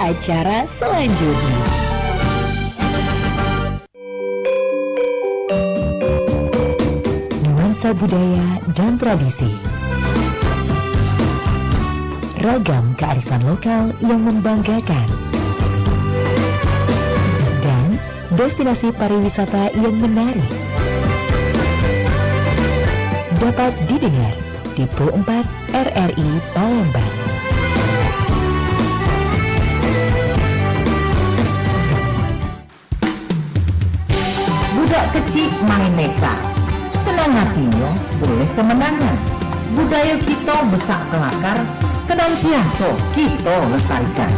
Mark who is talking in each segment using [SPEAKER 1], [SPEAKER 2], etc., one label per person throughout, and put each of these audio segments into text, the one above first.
[SPEAKER 1] acara selanjutnya. Nuansa budaya dan tradisi, ragam kearifan lokal yang membanggakan, dan destinasi pariwisata yang menarik dapat didengar di Pro 4 RRI Palembang.
[SPEAKER 2] Budak kecil main neka, senang hatinya boleh kemenangan. Budaya kita besak kelakar, senantiasa kita lestarikan.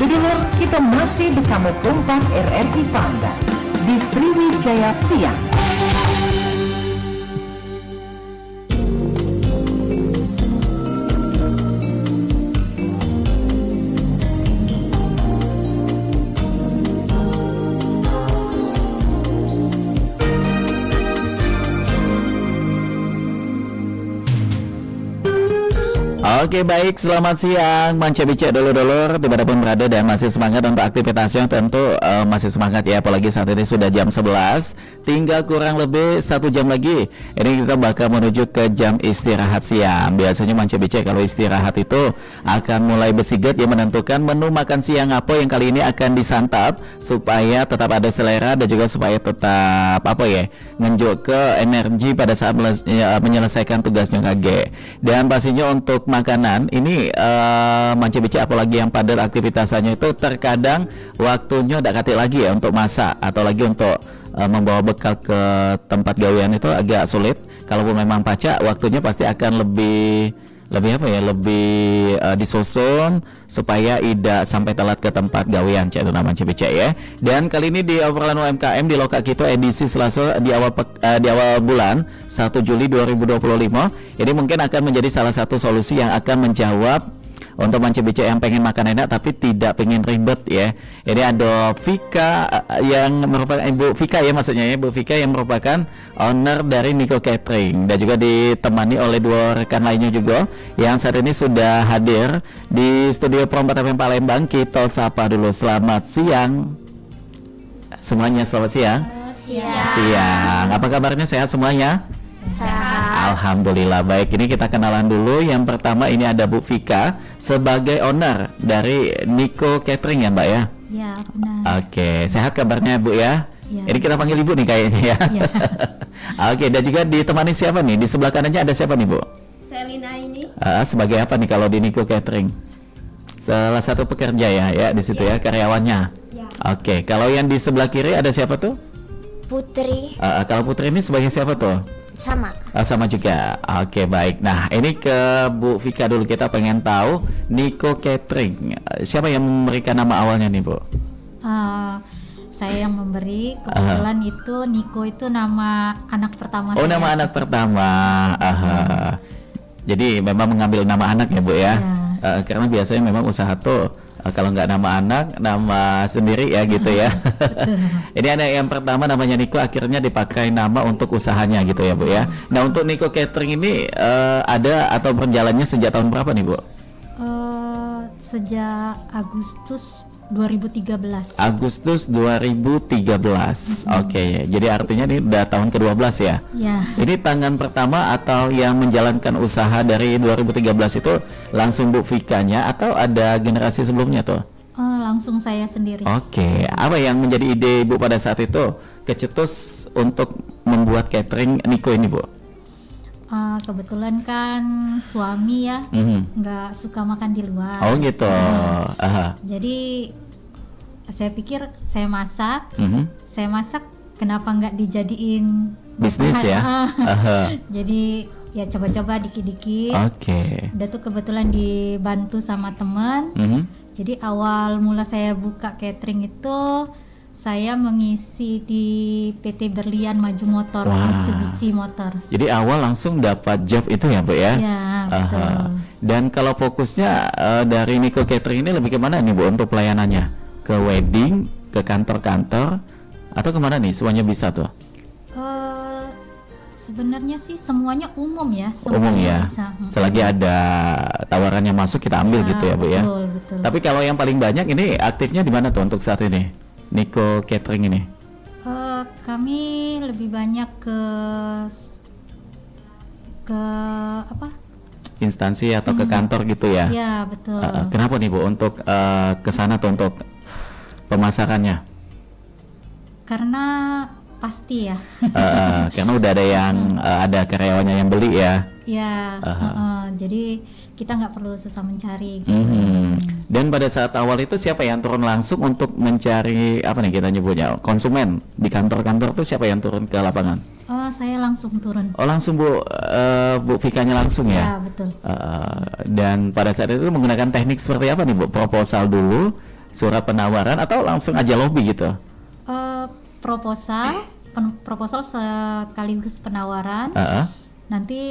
[SPEAKER 2] Dulur, kita masih bersama Pro 4 RRI Palembang di Sriwijaya Siang.
[SPEAKER 3] Oke, baik, selamat siang Manca Bica dulur-dulur dimanapun berada dan masih semangat untuk aktivitasnya. Tentu masih semangat ya, apalagi saat ini sudah jam 11, tinggal kurang lebih 1 jam lagi. Ini kita bakal menuju ke jam istirahat siang. Biasanya Manca Bica kalau istirahat itu akan mulai bersigat ya, menentukan menu makan siang apa yang kali ini akan disantap supaya tetap ada selera dan juga supaya tetap ngenjuk ke energi pada saat menyelesaikan tugasnya KG. Dan pastinya untuk makanan ini Manca Bica apalagi yang padat aktivitasnya itu terkadang waktunya tidak katik lagi ya untuk masak atau lagi untuk membawa bekal ke tempat gawean itu agak sulit. Kalaupun memang pacak, waktunya pasti akan lebih disusun supaya tidak sampai telat ke tempat gawean cek itu namanya Bica ya. Dan kali ini di obrolan UMKM di Loka Kita edisi Selasa di awal bulan 1 Juli 2025 ini mungkin akan menjadi salah satu solusi yang akan menjawab untuk Manca Bica yang pengen makan enak tapi tidak pengen ribet ya. Ini ada Vika yang merupakan Ibu Vika ya, maksudnya ya, Bu Vika yang merupakan owner dari Niko Catering, dan juga ditemani oleh 2 rekan lainnya juga yang saat ini sudah hadir di studio Pro 4 FM Palembang. Kita sapa dulu. Selamat siang semuanya. Selamat siang. Siang. Apa kabarnya, sehat semuanya?
[SPEAKER 4] Sehat.
[SPEAKER 3] Alhamdulillah, baik. Ini kita kenalan dulu. Yang pertama ini ada Bu Vika sebagai owner dari Niko Catering ya Mbak ya?
[SPEAKER 4] Ya, benar.
[SPEAKER 3] Oke, sehat kabarnya Bu ya?
[SPEAKER 4] Ya.
[SPEAKER 3] Ini kita panggil Ibu nih kayaknya ya.
[SPEAKER 4] Ya.
[SPEAKER 3] Oke, dan juga ditemani siapa nih? Di sebelah kanannya ada siapa nih Bu?
[SPEAKER 4] Selina ini.
[SPEAKER 3] Sebagai apa nih kalau di Niko Catering? Salah satu pekerja ya di situ ya, karyawannya.
[SPEAKER 4] Ya.
[SPEAKER 3] Oke, kalau yang di sebelah kiri ada siapa tuh?
[SPEAKER 4] Putri.
[SPEAKER 3] Kalau Putri ini sebagai siapa tuh?
[SPEAKER 4] Sama.
[SPEAKER 3] Sama juga. Oke, baik. Nah, ini ke Bu Vika dulu, kita pengen tahu Niko Catering. Siapa yang memberikan nama awalnya nih Bu?
[SPEAKER 4] Saya yang memberi. Kebetulan itu Niko itu nama anak pertama saya.
[SPEAKER 3] Oh, nama anak pertama. Jadi memang mengambil nama anak ya Bu ya?
[SPEAKER 4] Ya.
[SPEAKER 3] Karena biasanya memang usaha tuh kalau nggak nama anak, nama sendiri ya gitu ya. Ini anak yang pertama namanya Niko, akhirnya dipakai nama untuk usahanya gitu ya Bu ya. Nah, untuk Niko Catering ini ada atau berjalannya sejak tahun berapa nih Bu?
[SPEAKER 4] Sejak Agustus 2013.
[SPEAKER 3] Agustus 2013. Oke, jadi artinya ini udah tahun ke-12 ya?
[SPEAKER 4] Ya.
[SPEAKER 3] Ini tangan pertama atau yang menjalankan usaha dari 2013 itu langsung Bu Vikanya atau ada generasi sebelumnya tuh?
[SPEAKER 4] Langsung saya sendiri.
[SPEAKER 3] Oke, apa yang menjadi ide Ibu pada saat itu kecetus untuk membuat catering Niko ini Bu?
[SPEAKER 4] Kebetulan kan suami ya nggak suka makan di luar.
[SPEAKER 3] Oh gitu.
[SPEAKER 4] Jadi saya pikir saya masak kenapa nggak dijadiin
[SPEAKER 3] bisnis ya?
[SPEAKER 4] Jadi ya coba-coba dikit-dikit.
[SPEAKER 3] Oke.
[SPEAKER 4] Udah tuh kebetulan dibantu sama teman. Jadi awal mula saya buka catering itu saya mengisi di PT Berlian Maju Motor, Mitsubishi Motor.
[SPEAKER 3] Jadi awal langsung dapat job itu ya Bu ya?
[SPEAKER 4] Ya, betul.
[SPEAKER 3] Dan kalau fokusnya dari Niko Catering ini lebih kemana nih Bu untuk pelayanannya? Ke wedding, ke kantor-kantor, atau kemana nih? Semuanya bisa tuh?
[SPEAKER 4] Sebenarnya sih semuanya umum ya,
[SPEAKER 3] Umum
[SPEAKER 4] semuanya
[SPEAKER 3] ya.
[SPEAKER 4] bisa.
[SPEAKER 3] Selagi ada tawaran yang masuk kita ambil gitu ya Bu ya.
[SPEAKER 4] Betul, betul.
[SPEAKER 3] Tapi kalau yang paling banyak ini aktifnya di mana tuh untuk saat ini? Niko Catering ini.
[SPEAKER 4] Kami lebih banyak ke apa?
[SPEAKER 3] Instansi atau ke kantor gitu ya.
[SPEAKER 4] Ya, betul.
[SPEAKER 3] Kenapa nih Bu untuk ke sana tuh untuk pemasarannya?
[SPEAKER 4] Karena pasti ya.
[SPEAKER 3] Karena udah ada yang ada karyawannya yang beli ya.
[SPEAKER 4] Ya, jadi kita nggak perlu susah mencari. Gitu.
[SPEAKER 3] Dan pada saat awal itu siapa yang turun langsung untuk mencari apa nih kita nyebutnya konsumen di kantor-kantor tuh siapa yang turun ke lapangan?
[SPEAKER 4] Saya langsung turun.
[SPEAKER 3] Oh langsung Bu Vikanya langsung
[SPEAKER 4] Ya,
[SPEAKER 3] ya?
[SPEAKER 4] betul.
[SPEAKER 3] Dan pada saat itu menggunakan teknik seperti apa nih Bu? Proposal dulu, surat penawaran atau langsung aja lobby gitu?
[SPEAKER 4] Proposal sekaligus penawaran. Nanti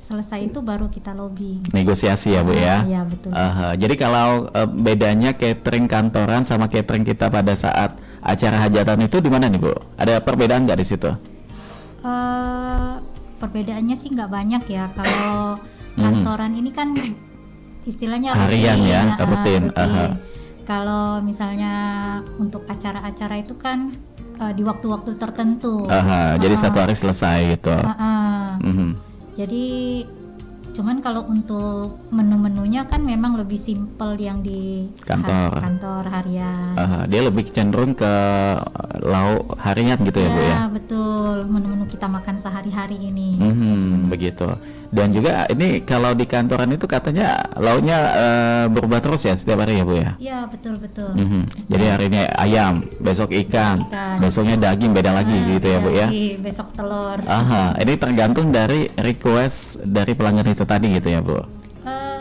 [SPEAKER 4] selesai itu baru kita lobby.
[SPEAKER 3] Negosiasi ya Bu ya?
[SPEAKER 4] Ya, betul.
[SPEAKER 3] Jadi kalau bedanya catering kantoran sama catering kita pada saat acara hajatan itu di mana nih Bu? Ada perbedaan nggak di situ?
[SPEAKER 4] Perbedaannya sih nggak banyak ya. Kalau kantoran ini kan istilahnya
[SPEAKER 3] Harian
[SPEAKER 4] rutin,
[SPEAKER 3] ya, rutin.
[SPEAKER 4] Kalau misalnya untuk acara-acara itu kan di waktu-waktu tertentu.
[SPEAKER 3] Jadi satu hari selesai gitu.
[SPEAKER 4] Jadi cuman kalau untuk menu-menunya kan memang lebih simpel yang di kantor harian.
[SPEAKER 3] Dia lebih cenderung ke lauk harian gitu ya Bu ya?
[SPEAKER 4] Ya, betul. Menu-menu kita makan sehari-hari ini.
[SPEAKER 3] Begitu. Dan juga ini kalau di kantoran itu katanya lauknya berubah terus ya setiap hari ya Bu ya?
[SPEAKER 4] Ya, betul-betul.
[SPEAKER 3] Jadi hari ini ayam, besok ikan, besoknya daging beda lagi gitu ya Bu ya?
[SPEAKER 4] Besok telur.
[SPEAKER 3] Ini tergantung dari request dari pelanggan itu tadi gitu ya Bu?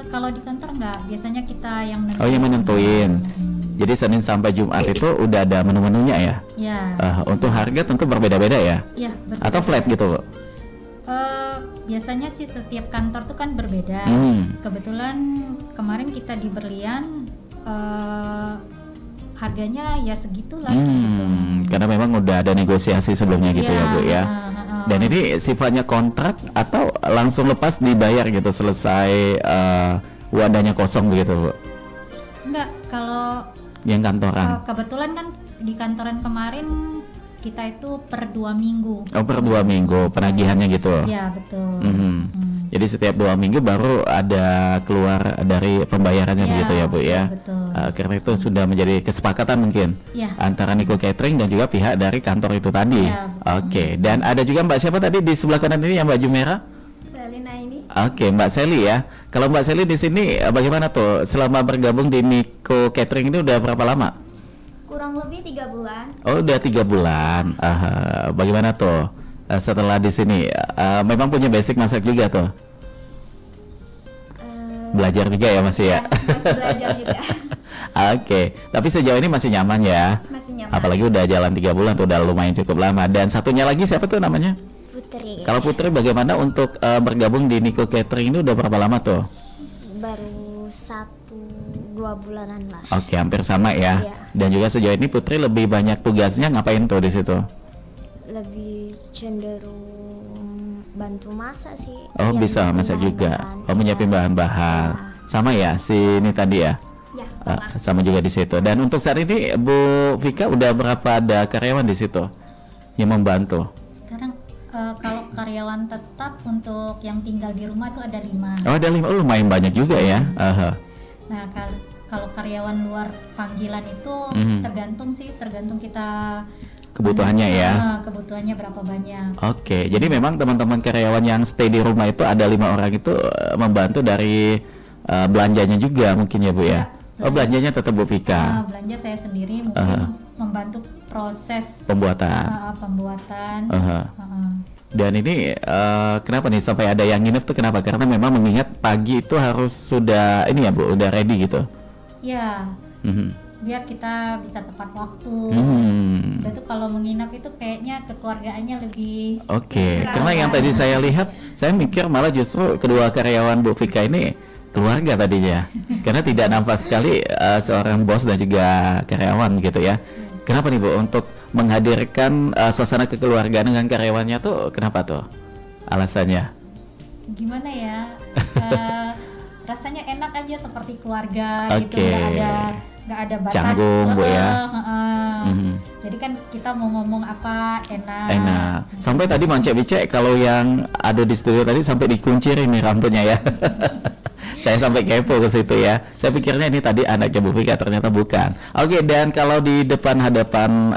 [SPEAKER 4] Kalau di kantor enggak, biasanya kita yang nentuin.
[SPEAKER 3] Oh yang menentuin. Jadi Senin sampai Jumat itu udah ada menu-menunya ya?
[SPEAKER 4] Ya.
[SPEAKER 3] Untuk harga tentu berbeda-beda ya?
[SPEAKER 4] Ya, berbeda.
[SPEAKER 3] Atau flat gitu Bu?
[SPEAKER 4] Biasanya sih setiap kantor tuh kan berbeda. Kebetulan kemarin kita di Berlian harganya ya segitulah gitu.
[SPEAKER 3] Karena memang udah ada negosiasi sebelumnya gitu ya Bu ya. Dan ini sifatnya kontrak atau langsung lepas dibayar gitu selesai wadahnya kosong begitu Bu?
[SPEAKER 4] Enggak, kalau
[SPEAKER 3] yang kantoran.
[SPEAKER 4] Kebetulan kan di kantoran kemarin kita itu per 2 minggu.
[SPEAKER 3] Oh per 2 minggu penagihannya gitu?
[SPEAKER 4] Ya betul.
[SPEAKER 3] Jadi setiap 2 minggu baru ada keluar dari pembayarannya begitu ya Bu ya?
[SPEAKER 4] Betul.
[SPEAKER 3] Karena itu sudah menjadi kesepakatan mungkin antara Niko Catering dan juga pihak dari kantor itu tadi. Oke. Dan ada juga Mbak siapa tadi di sebelah kanan ini yang baju merah?
[SPEAKER 5] Selina ini.
[SPEAKER 3] Oke, Mbak Seli ya. Kalau Mbak Seli di sini bagaimana tuh selama bergabung di Niko Catering ini udah berapa lama?
[SPEAKER 5] Kurang lebih 3 bulan.
[SPEAKER 3] Oh, udah 3 bulan. Bagaimana tuh setelah di sini? Memang punya basic masak juga tuh? Belajar juga ya masih ya?
[SPEAKER 5] Masih belajar juga.
[SPEAKER 3] Oke, tapi sejauh ini masih nyaman ya?
[SPEAKER 5] Masih nyaman.
[SPEAKER 3] Apalagi udah jalan 3 bulan tuh udah lumayan cukup lama. Dan satunya lagi siapa tuh namanya?
[SPEAKER 5] Putri.
[SPEAKER 3] Kalau Putri bagaimana untuk bergabung di Niko Catering ini udah berapa lama tuh?
[SPEAKER 5] Baru 1-2 bulanan lah.
[SPEAKER 3] Oke, hampir sama ya.
[SPEAKER 5] Iya.
[SPEAKER 3] Dan juga sejauh ini Putri lebih banyak tugasnya ngapain tuh di situ?
[SPEAKER 5] Lebih cenderung bantu masak sih.
[SPEAKER 3] Oh,
[SPEAKER 5] Yang
[SPEAKER 3] bisa
[SPEAKER 5] nyiapin
[SPEAKER 3] masak juga.
[SPEAKER 5] bahan-bahan.
[SPEAKER 3] Oh, menyiapin bahan-bahan. Sama ya si ini tadi ya?
[SPEAKER 5] Ya, sama.
[SPEAKER 3] Sama juga di situ. Dan untuk saat ini Bu Vika udah berapa ada karyawan di situ yang membantu?
[SPEAKER 4] Sekarang kalau karyawan tetap untuk yang tinggal di rumah itu ada 5.
[SPEAKER 3] Oh, ada 5. Oh, lumayan banyak juga ya.
[SPEAKER 4] Nah, kalau karyawan luar panggilan itu tergantung kita
[SPEAKER 3] Kebutuhannya ya.
[SPEAKER 4] Kebutuhannya berapa banyak.
[SPEAKER 3] Oke, jadi memang teman-teman karyawan yang stay di rumah itu ada 5 orang itu membantu dari belanjanya juga mungkin ya Bu ya. Oh, belanjanya tetap Bu Vika.
[SPEAKER 4] Belanja saya sendiri mungkin membantu proses
[SPEAKER 3] Pembuatan. Dan ini kenapa nih sampai ada yang nginep tuh kenapa? Karena memang mengingat pagi itu harus sudah ini ya Bu, udah ready gitu.
[SPEAKER 4] Ya. Biar kita bisa tepat waktu. Udah tuh kalau menginap itu kayaknya kekeluargaannya lebih.
[SPEAKER 3] Oke. Karena yang tadi saya lihat, saya mikir malah justru kedua karyawan Bu Vika ini keluarga tadinya. Karena tidak nampak sekali seorang bos dan juga karyawan gitu ya. Kenapa nih Bu untuk menghadirkan suasana kekeluargaan dengan karyawannya tuh kenapa tuh? alasannya?
[SPEAKER 4] Gimana ya? Rasanya enak aja seperti keluarga gitu,
[SPEAKER 3] Oke.
[SPEAKER 4] nggak ada batas.
[SPEAKER 3] Canggung, Bu, ya? Mhm.
[SPEAKER 4] Jadi kan kita mau ngomong apa enak.
[SPEAKER 3] Enak. Sampai tadi Mance Bice kalau yang ada di studio tadi sampai dikuncirin nih rambutnya ya. Saya sampai kepo ke situ ya. Saya pikirnya ini tadi anaknya Bu Vika, ternyata bukan. Oke, dan kalau di depan hadapan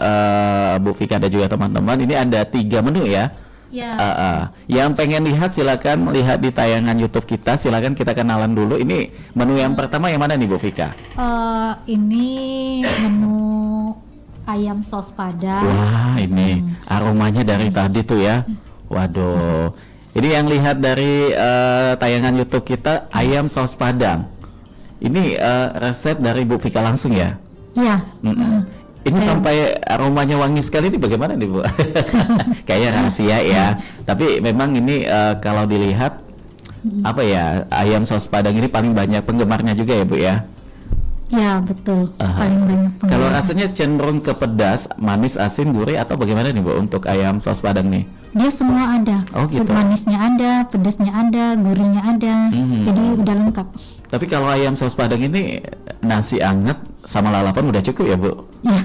[SPEAKER 3] Bu Vika dan juga teman-teman, ini ada 3 menu ya.
[SPEAKER 4] Ya.
[SPEAKER 3] Yang pengen lihat silakan lihat di tayangan YouTube kita. Silakan kita kenalan dulu. Ini menu yang pertama yang mana nih Bu Vika?
[SPEAKER 4] Ini menu ayam saus padang.
[SPEAKER 3] Wah, ini aromanya dari tadi tuh ya. Waduh. Ini yang lihat dari tayangan YouTube kita, ayam saus padang. Ini resep dari Bu Vika langsung ya?
[SPEAKER 4] Ya.
[SPEAKER 3] Ini sampai aromanya wangi sekali, ini bagaimana nih Bu? Kayaknya rahasia ya. Tapi memang ini kalau dilihat apa ya, ayam saus padang ini paling banyak penggemarnya juga ya Bu ya?
[SPEAKER 4] Ya betul. Paling banyak penggemar.
[SPEAKER 3] Kalau rasanya cenderung ke pedas, manis, asin, gurih atau bagaimana nih Bu untuk ayam saus padang nih?
[SPEAKER 4] Dia semua ada.
[SPEAKER 3] Oh, gitu.
[SPEAKER 4] Manisnya ada, pedasnya ada, gurihnya ada. Jadi udah lengkap.
[SPEAKER 3] Tapi kalau ayam saus padang ini nasi anget sama lalapan udah cukup ya Bu?
[SPEAKER 4] Ya.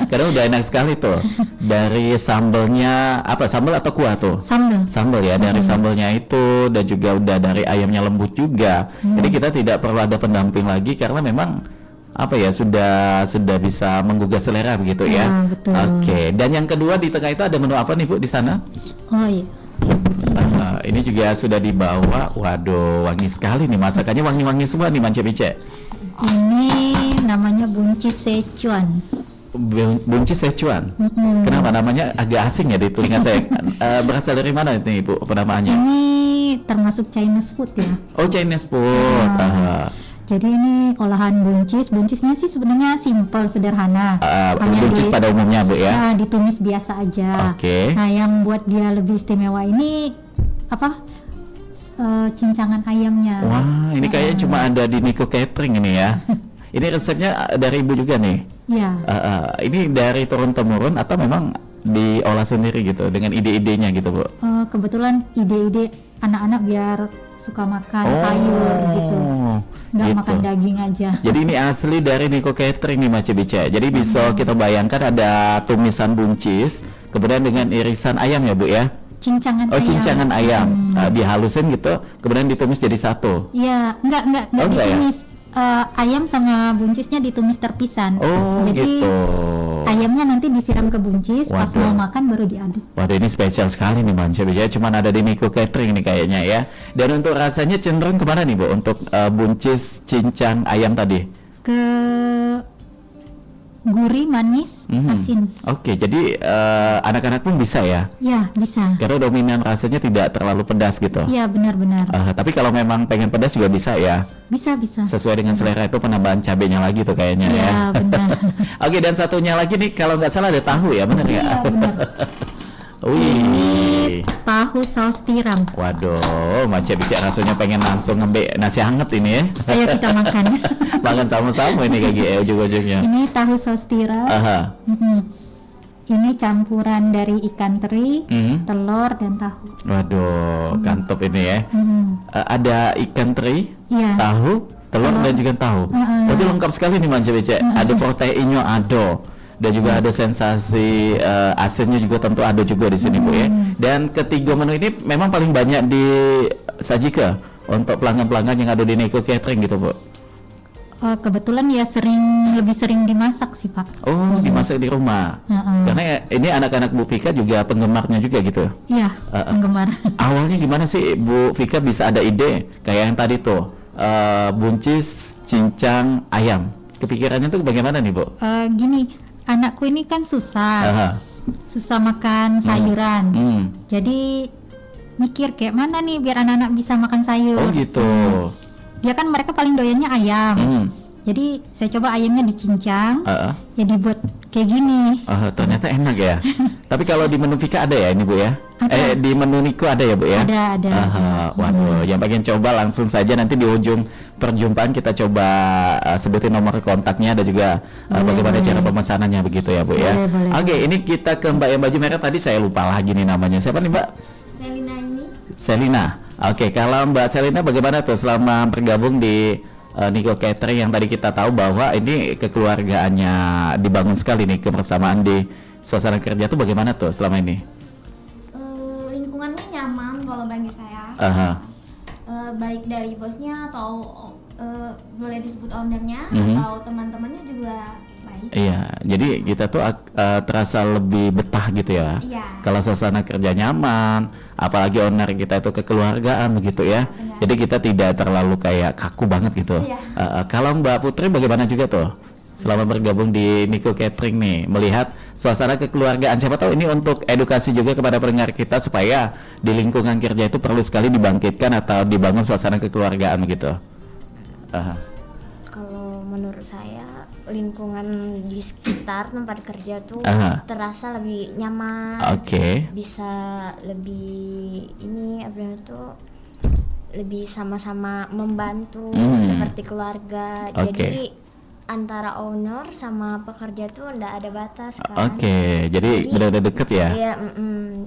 [SPEAKER 3] Karena udah enak sekali tuh. Dari sambelnya, apa sambel atau kuah tuh?
[SPEAKER 4] Sambal.
[SPEAKER 3] Sambel ya, dari sambelnya itu dan juga udah dari ayamnya lembut juga. Jadi kita tidak perlu ada pendamping lagi karena memang apa ya, sudah bisa menggugah selera begitu ya.
[SPEAKER 4] Ya, betul.
[SPEAKER 3] Oke, dan yang kedua di tengah itu ada menu apa nih Bu di sana?
[SPEAKER 4] Oh iya.
[SPEAKER 3] Ini juga sudah dibawa. Waduh, wangi sekali nih, masakannya wangi-wangi semua nih Mance Bice.
[SPEAKER 4] Ini namanya buncis Szechuan.
[SPEAKER 3] Buncis Szechuan. Kenapa namanya agak asing ya di telinga saya? Berasal dari mana nih Bu penamaannya?
[SPEAKER 4] Ini termasuk Chinese food ya.
[SPEAKER 3] Oh, Chinese food.
[SPEAKER 4] Jadi ini olahan buncis. Buncisnya sih sebenarnya simple, sederhana.
[SPEAKER 3] Buncis pada umumnya Bu ya.
[SPEAKER 4] Ya, ditumis biasa aja.
[SPEAKER 3] Oke.
[SPEAKER 4] Nah, yang buat dia lebih istimewa ini apa? Cincangan ayamnya.
[SPEAKER 3] Wah, ini kayaknya cuma ada di Niko Catering ini ya. Ini resepnya dari Ibu juga nih.
[SPEAKER 4] Ya.
[SPEAKER 3] Ini dari turun temurun atau memang diolah sendiri gitu dengan ide-idenya gitu Bu?
[SPEAKER 4] Kebetulan ide-ide anak-anak biar suka makan sayur gitu. Nggak
[SPEAKER 3] gitu.
[SPEAKER 4] makan daging aja.
[SPEAKER 3] Jadi ini asli dari Niko Catering nih Mance Bice. Jadi bisa kita bayangkan ada tumisan buncis, kemudian dengan irisan ayam ya Bu ya?
[SPEAKER 4] Cincangan ayam.
[SPEAKER 3] Cincangan ayam. Dihalusin gitu, kemudian ditumis jadi satu.
[SPEAKER 4] Iya, enggak
[SPEAKER 3] enggak ya?
[SPEAKER 4] ditumis. Ayam sama buncisnya ditumis terpisan.
[SPEAKER 3] Oh,
[SPEAKER 4] jadi
[SPEAKER 3] gitu.
[SPEAKER 4] ayamnya nanti disiram ke buncis, pas
[SPEAKER 3] Waduh.
[SPEAKER 4] mau makan baru diaduk.
[SPEAKER 3] Waduh, ini spesial sekali nih Mance Bice. Cuman ada di Niko Catering nih kayaknya ya. Dan untuk rasanya cenderung kemana nih Bu untuk buncis cincang ayam tadi?
[SPEAKER 4] Ke gurih, manis, asin.
[SPEAKER 3] Oke, jadi anak-anak pun bisa ya?
[SPEAKER 4] Ya, bisa.
[SPEAKER 3] Karena dominan rasanya tidak terlalu pedas gitu.
[SPEAKER 4] Iya, benar-benar.
[SPEAKER 3] Tapi kalau memang pengen pedas juga bisa ya?
[SPEAKER 4] Bisa.
[SPEAKER 3] Sesuai dengan selera itu penambahan cabenya lagi tuh kayaknya ya.
[SPEAKER 4] Iya, benar.
[SPEAKER 3] Oke, dan satunya lagi nih kalau nggak salah ada tahu ya, benar ya?
[SPEAKER 4] Iya, benar.
[SPEAKER 3] Wih.
[SPEAKER 4] Tahu saus tiram.
[SPEAKER 3] Waduh, Mance Bice rasanya pengen langsung ngambil nasi hangat ini ya.
[SPEAKER 4] Ayo kita makan.
[SPEAKER 3] Makan sama-sama ini kayak ujung-ujungnya.
[SPEAKER 4] Ini tahu saus tiram.
[SPEAKER 3] Aha.
[SPEAKER 4] Ini campuran dari ikan teri,
[SPEAKER 3] Mhm.
[SPEAKER 4] telur dan tahu.
[SPEAKER 3] Waduh, kantop ini ya. Ada ikan teri,
[SPEAKER 4] Iya.
[SPEAKER 3] tahu, telur dan juga tahu. Jadi lengkap sekali nih Mance Bice. Ada proteinnya ada. Dan juga ada sensasi asinnya juga tentu ada juga di sini Bu ya. Dan ketiga menu ini memang paling banyak disajikan untuk pelanggan-pelanggan yang ada di Niko Catering gitu Bu.
[SPEAKER 4] Kebetulan ya lebih sering dimasak sih Pak.
[SPEAKER 3] Oh, dimasak di rumah. Karena ya, ini anak-anak Bu Vika juga penggemarnya juga gitu.
[SPEAKER 4] Iya, penggemar.
[SPEAKER 3] Awalnya gimana sih Bu Vika bisa ada ide kayak yang tadi tuh buncis cincang ayam? Kepikirannya tuh bagaimana nih Bu?
[SPEAKER 4] Gini, anakku ini kan susah makan sayuran. Jadi mikir kayak mana nih biar anak-anak bisa makan sayur.
[SPEAKER 3] Oh gitu.
[SPEAKER 4] Dia kan mereka paling doyannya ayam. Jadi saya coba ayamnya dicincang, ya dibuat kayak gini.
[SPEAKER 3] Ternyata enak ya. Tapi kalau di menu Vika ada ya ini Bu ya?
[SPEAKER 4] Ada.
[SPEAKER 3] Di menu Niko ada ya Bu ya?
[SPEAKER 4] Ada.
[SPEAKER 3] Waduh, yang pengen coba langsung saja nanti di ujung perjumpaan kita coba sebutin nomor kontaknya dan juga bagaimana cara pemesanannya begitu ya Bu ya?
[SPEAKER 4] Boleh.
[SPEAKER 3] Oke, ini kita ke Mbak yang baju merah tadi saya lupa lagi nih namanya. Siapa nih Mbak?
[SPEAKER 5] Selina ini.
[SPEAKER 3] Selina. Oke, kalau Mbak Selina bagaimana tuh selama bergabung di Niko Catering yang tadi kita tahu bahwa ini kekeluargaannya dibangun sekali nih, kebersamaan di suasana kerja tuh bagaimana tuh selama ini?
[SPEAKER 5] Lingkungannya nyaman kalau bagi saya.
[SPEAKER 3] Aha.
[SPEAKER 5] Baik dari bosnya atau boleh disebut ownernya
[SPEAKER 3] Mhm.
[SPEAKER 5] atau teman-temannya juga baik.
[SPEAKER 3] Iya, jadi kita tuh terasa lebih betah gitu ya.
[SPEAKER 5] Iya.
[SPEAKER 3] Kalau suasana kerja nyaman, apalagi owner kita itu kekeluargaan begitu ya.
[SPEAKER 5] Benar.
[SPEAKER 3] Jadi kita tidak terlalu kayak kaku banget gitu.
[SPEAKER 5] Iya.
[SPEAKER 3] Kalau Mbak Putri bagaimana juga tuh? Selama bergabung di Niko Catering nih, melihat suasana kekeluargaan, siapa tahu ini untuk edukasi juga kepada pendengar kita supaya di lingkungan kerja itu perlu sekali dibangkitkan atau dibangun suasana kekeluargaan gitu.
[SPEAKER 5] Kalau menurut saya lingkungan di sekitar tempat kerja tuh
[SPEAKER 3] Aha.
[SPEAKER 5] terasa lebih nyaman.
[SPEAKER 3] Oke.
[SPEAKER 5] Bisa lebih ini apa namanya tuh lebih sama-sama membantu seperti keluarga.
[SPEAKER 3] Oke.
[SPEAKER 5] Jadi antara owner sama pekerja tuh ndak ada batas kan.
[SPEAKER 3] Oke, jadi benar-benar deket ya.
[SPEAKER 5] Iya,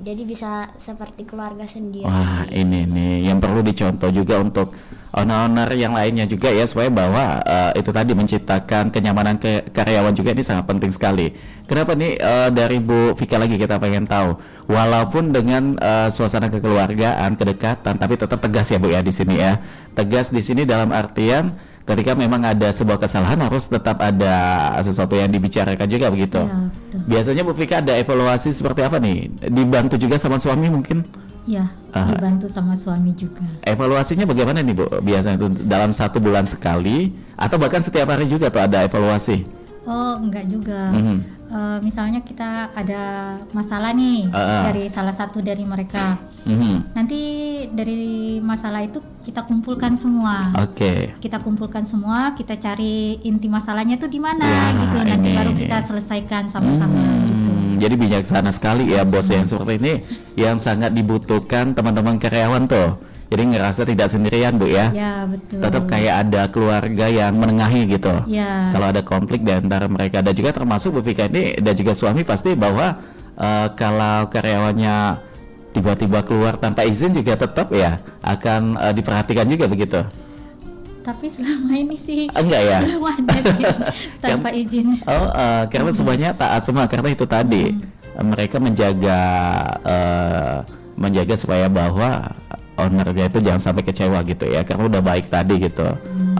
[SPEAKER 5] jadi bisa seperti keluarga sendiri.
[SPEAKER 3] Wah, ini nih yang perlu dicontoh juga untuk owner-owner yang lainnya juga ya, supaya bahwa itu tadi menciptakan kenyamanan karyawan juga ini sangat penting sekali. Kenapa nih dari Bu Vika lagi kita pengen tahu, walaupun dengan suasana kekeluargaan, kedekatan, tapi tetap tegas ya Bu ya di sini ya. Tegas di sini dalam artian ketika memang ada sebuah kesalahan harus tetap ada sesuatu yang dibicarakan juga begitu.
[SPEAKER 4] Ya, betul.
[SPEAKER 3] Biasanya Bu Vika ada evaluasi seperti apa nih? Dibantu juga sama suami mungkin?
[SPEAKER 4] Ya, dibantu sama suami juga.
[SPEAKER 3] Evaluasinya bagaimana nih Bu? Biasanya itu dalam 1 bulan sekali atau bahkan setiap hari juga tuh ada evaluasi?
[SPEAKER 4] Oh, enggak juga.
[SPEAKER 3] Mhm.
[SPEAKER 4] Misalnya kita ada masalah nih dari salah satu dari mereka.
[SPEAKER 3] Mhm.
[SPEAKER 4] Nanti dari masalah itu kita kumpulkan semua.
[SPEAKER 3] Oke.
[SPEAKER 4] Kita kumpulkan semua, kita cari inti masalahnya tuh di mana
[SPEAKER 3] Wah,
[SPEAKER 4] gitu. Nanti
[SPEAKER 3] ini.
[SPEAKER 4] baru kita selesaikan sama-sama gitu.
[SPEAKER 3] Jadi bijaksana sekali ya bos yang seperti ini, yang sangat dibutuhkan teman-teman karyawan tuh. Jadi ngerasa tidak sendirian Bu ya.
[SPEAKER 4] Ya, betul.
[SPEAKER 3] Tetap kayak ada keluarga yang menengahi gitu.
[SPEAKER 4] Ya.
[SPEAKER 3] Kalau ada konflik di antara mereka, dan juga termasuk Bu Vika ini dan juga suami pasti bahwa kalau karyawannya tiba-tiba keluar tanpa izin juga tetap ya akan diperhatikan juga begitu.
[SPEAKER 4] Tapi selama ini sih
[SPEAKER 3] Enggak ya?
[SPEAKER 4] belum ada sih tanpa izin.
[SPEAKER 3] Karena semuanya taat semua, karena itu tadi mereka menjaga supaya bahwa ownernya itu jangan sampai kecewa gitu ya, karena udah baik tadi gitu.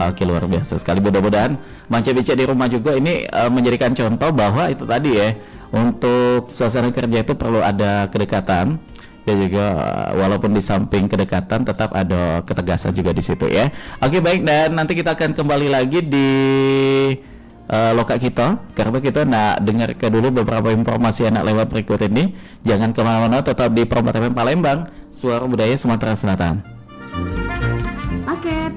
[SPEAKER 3] Oke, luar biasa sekali. Mudah-mudahan Mance Bice di rumah juga ini menjadikan contoh bahwa itu tadi ya, untuk suasana kerja itu perlu ada kedekatan, dan juga walaupun di samping kedekatan tetap ada ketegasan juga di situ ya. Oke, baik, dan nanti kita akan kembali lagi di Loka kita, karena kita nak dengar ke dulu beberapa informasi anak lewat berikut ini. Jangan kemana-mana, tetap di Promo FM Palembang, Suara Budaya Sumatera Selatan.
[SPEAKER 6] Paket.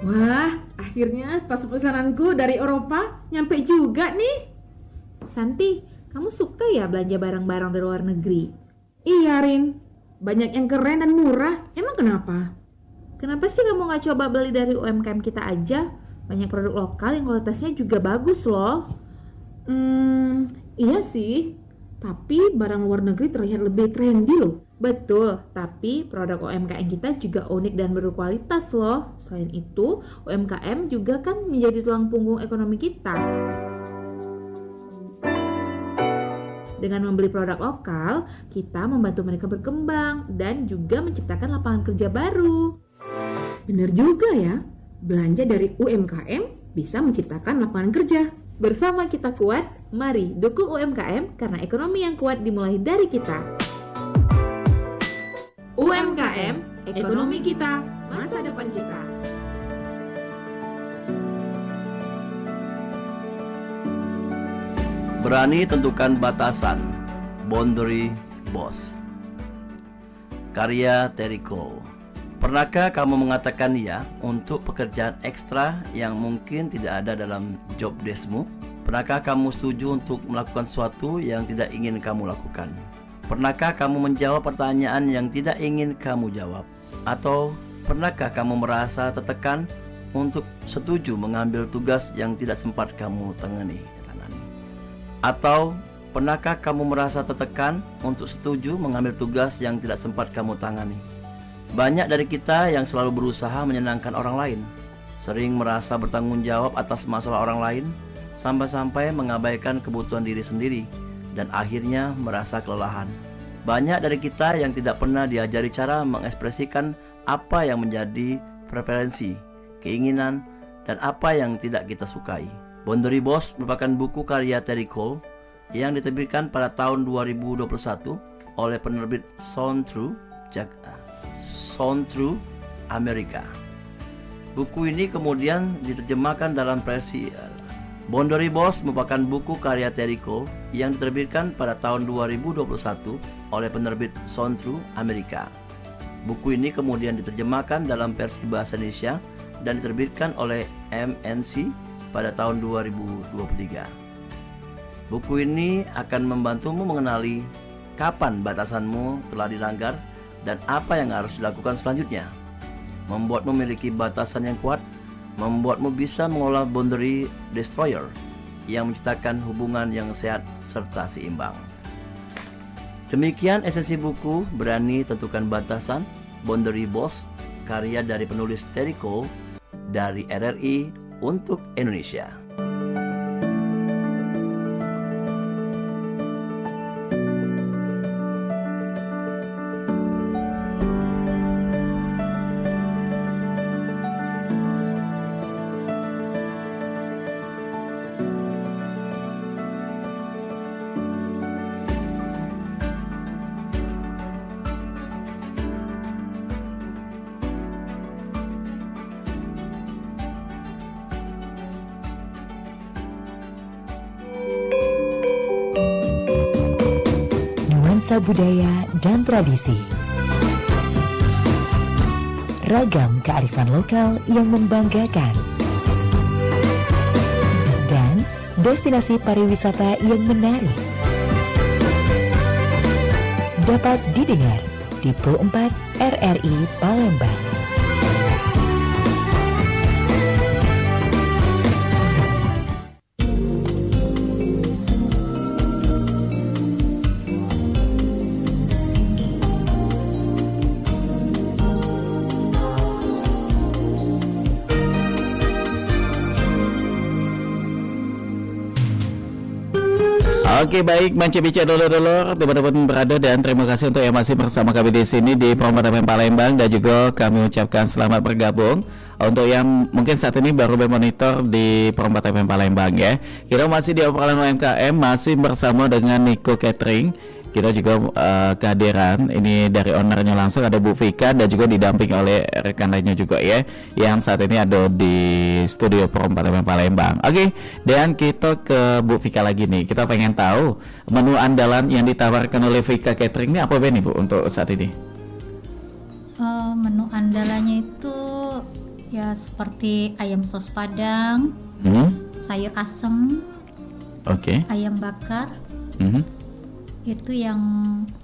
[SPEAKER 6] Wah, akhirnya tas pesananku dari Eropa nyampe juga nih. Santi, kamu suka ya belanja barang-barang dari luar negeri? Iya, Rin. Banyak yang keren dan murah. Emang kenapa? Kenapa sih kamu gak coba beli dari UMKM kita aja? Banyak produk lokal yang kualitasnya juga bagus loh. Iya sih. Tapi barang luar negeri terlihat lebih trendy loh. Betul, tapi produk UMKM kita juga unik dan berkualitas loh. Selain itu, UMKM juga kan menjadi tulang punggung ekonomi kita. Dengan membeli produk lokal, kita membantu mereka berkembang dan juga menciptakan lapangan kerja baru. Bener juga ya, belanja dari UMKM bisa menciptakan lapangan kerja. Bersama kita kuat, mari dukung UMKM karena ekonomi yang kuat dimulai dari kita. UMKM, ekonomi kita, masa depan kita.
[SPEAKER 7] Berani tentukan batasan, boundary boss. Karya Terry Cole. Pernahkah kamu mengatakan ya untuk pekerjaan ekstra yang mungkin tidak ada dalam job deskmu? Pernahkah kamu setuju untuk melakukan sesuatu yang tidak ingin kamu lakukan? Pernahkah kamu menjawab pertanyaan yang tidak ingin kamu jawab? Atau pernahkah kamu merasa tertekan untuk setuju mengambil tugas yang tidak sempat kamu tangani? Atau pernahkah kamu merasa tertekan untuk setuju mengambil tugas yang tidak sempat kamu tangani? Banyak dari kita yang selalu berusaha menyenangkan orang lain, sering merasa bertanggung jawab atas masalah orang lain, sampai-sampai mengabaikan kebutuhan diri sendiri, dan akhirnya merasa kelelahan. Banyak dari kita yang tidak pernah diajari cara mengekspresikan apa yang menjadi preferensi, keinginan, dan apa yang tidak kita sukai. Boundary Boss merupakan buku karya Terry Cole yang diterbitkan pada tahun 2021 oleh penerbit Sound Through Amerika. Buku ini kemudian diterjemahkan dalam versi Boundary Boss merupakan buku karya Terry Cole yang diterbitkan pada tahun 2021 oleh penerbit Sound Through Amerika. Buku ini kemudian diterjemahkan dalam versi bahasa Indonesia dan diterbitkan oleh MNC pada tahun 2023. Buku ini akan membantumu mengenali kapan batasanmu telah dilanggar dan apa yang harus dilakukan selanjutnya. Membuatmu memiliki batasan yang kuat, membuatmu bisa mengolah boundary destroyer yang menciptakan hubungan yang sehat serta seimbang. Demikian esensi buku Berani Tentukan Batasan, Boundary Boss, karya dari penulis Terry Cole dari RRI untuk Indonesia.
[SPEAKER 1] Nuansa budaya dan tradisi. Ragam kearifan lokal yang membanggakan. Dan destinasi pariwisata yang menarik. Dapat didengar di Pro 4 RRI Palembang.
[SPEAKER 3] Oke, baik, Mancebica dulur-dulur dimanapun berada, dan terima kasih untuk yang masih bersama kami di sini di Promo FM Palembang, dan juga kami ucapkan selamat bergabung untuk yang mungkin saat ini baru bermonitor di Promo FM Palembang ya. Kita masih di obrolan UMKM, masih bersama dengan Nico Catering. Kita juga kehadiran ini dari ownernya langsung, ada Bu Vika, dan juga didampingi oleh rekan lainnya juga ya, yang saat ini ada di studio Pro 4 Palembang. Oke, dan kita ke Bu Vika lagi nih. Kita pengen tahu menu andalan yang ditawarkan oleh Vika Catering ini apa nih Bu untuk saat ini?
[SPEAKER 4] Menu andalannya itu ya seperti ayam sos padang, sayur asem, ayam bakar. Itu yang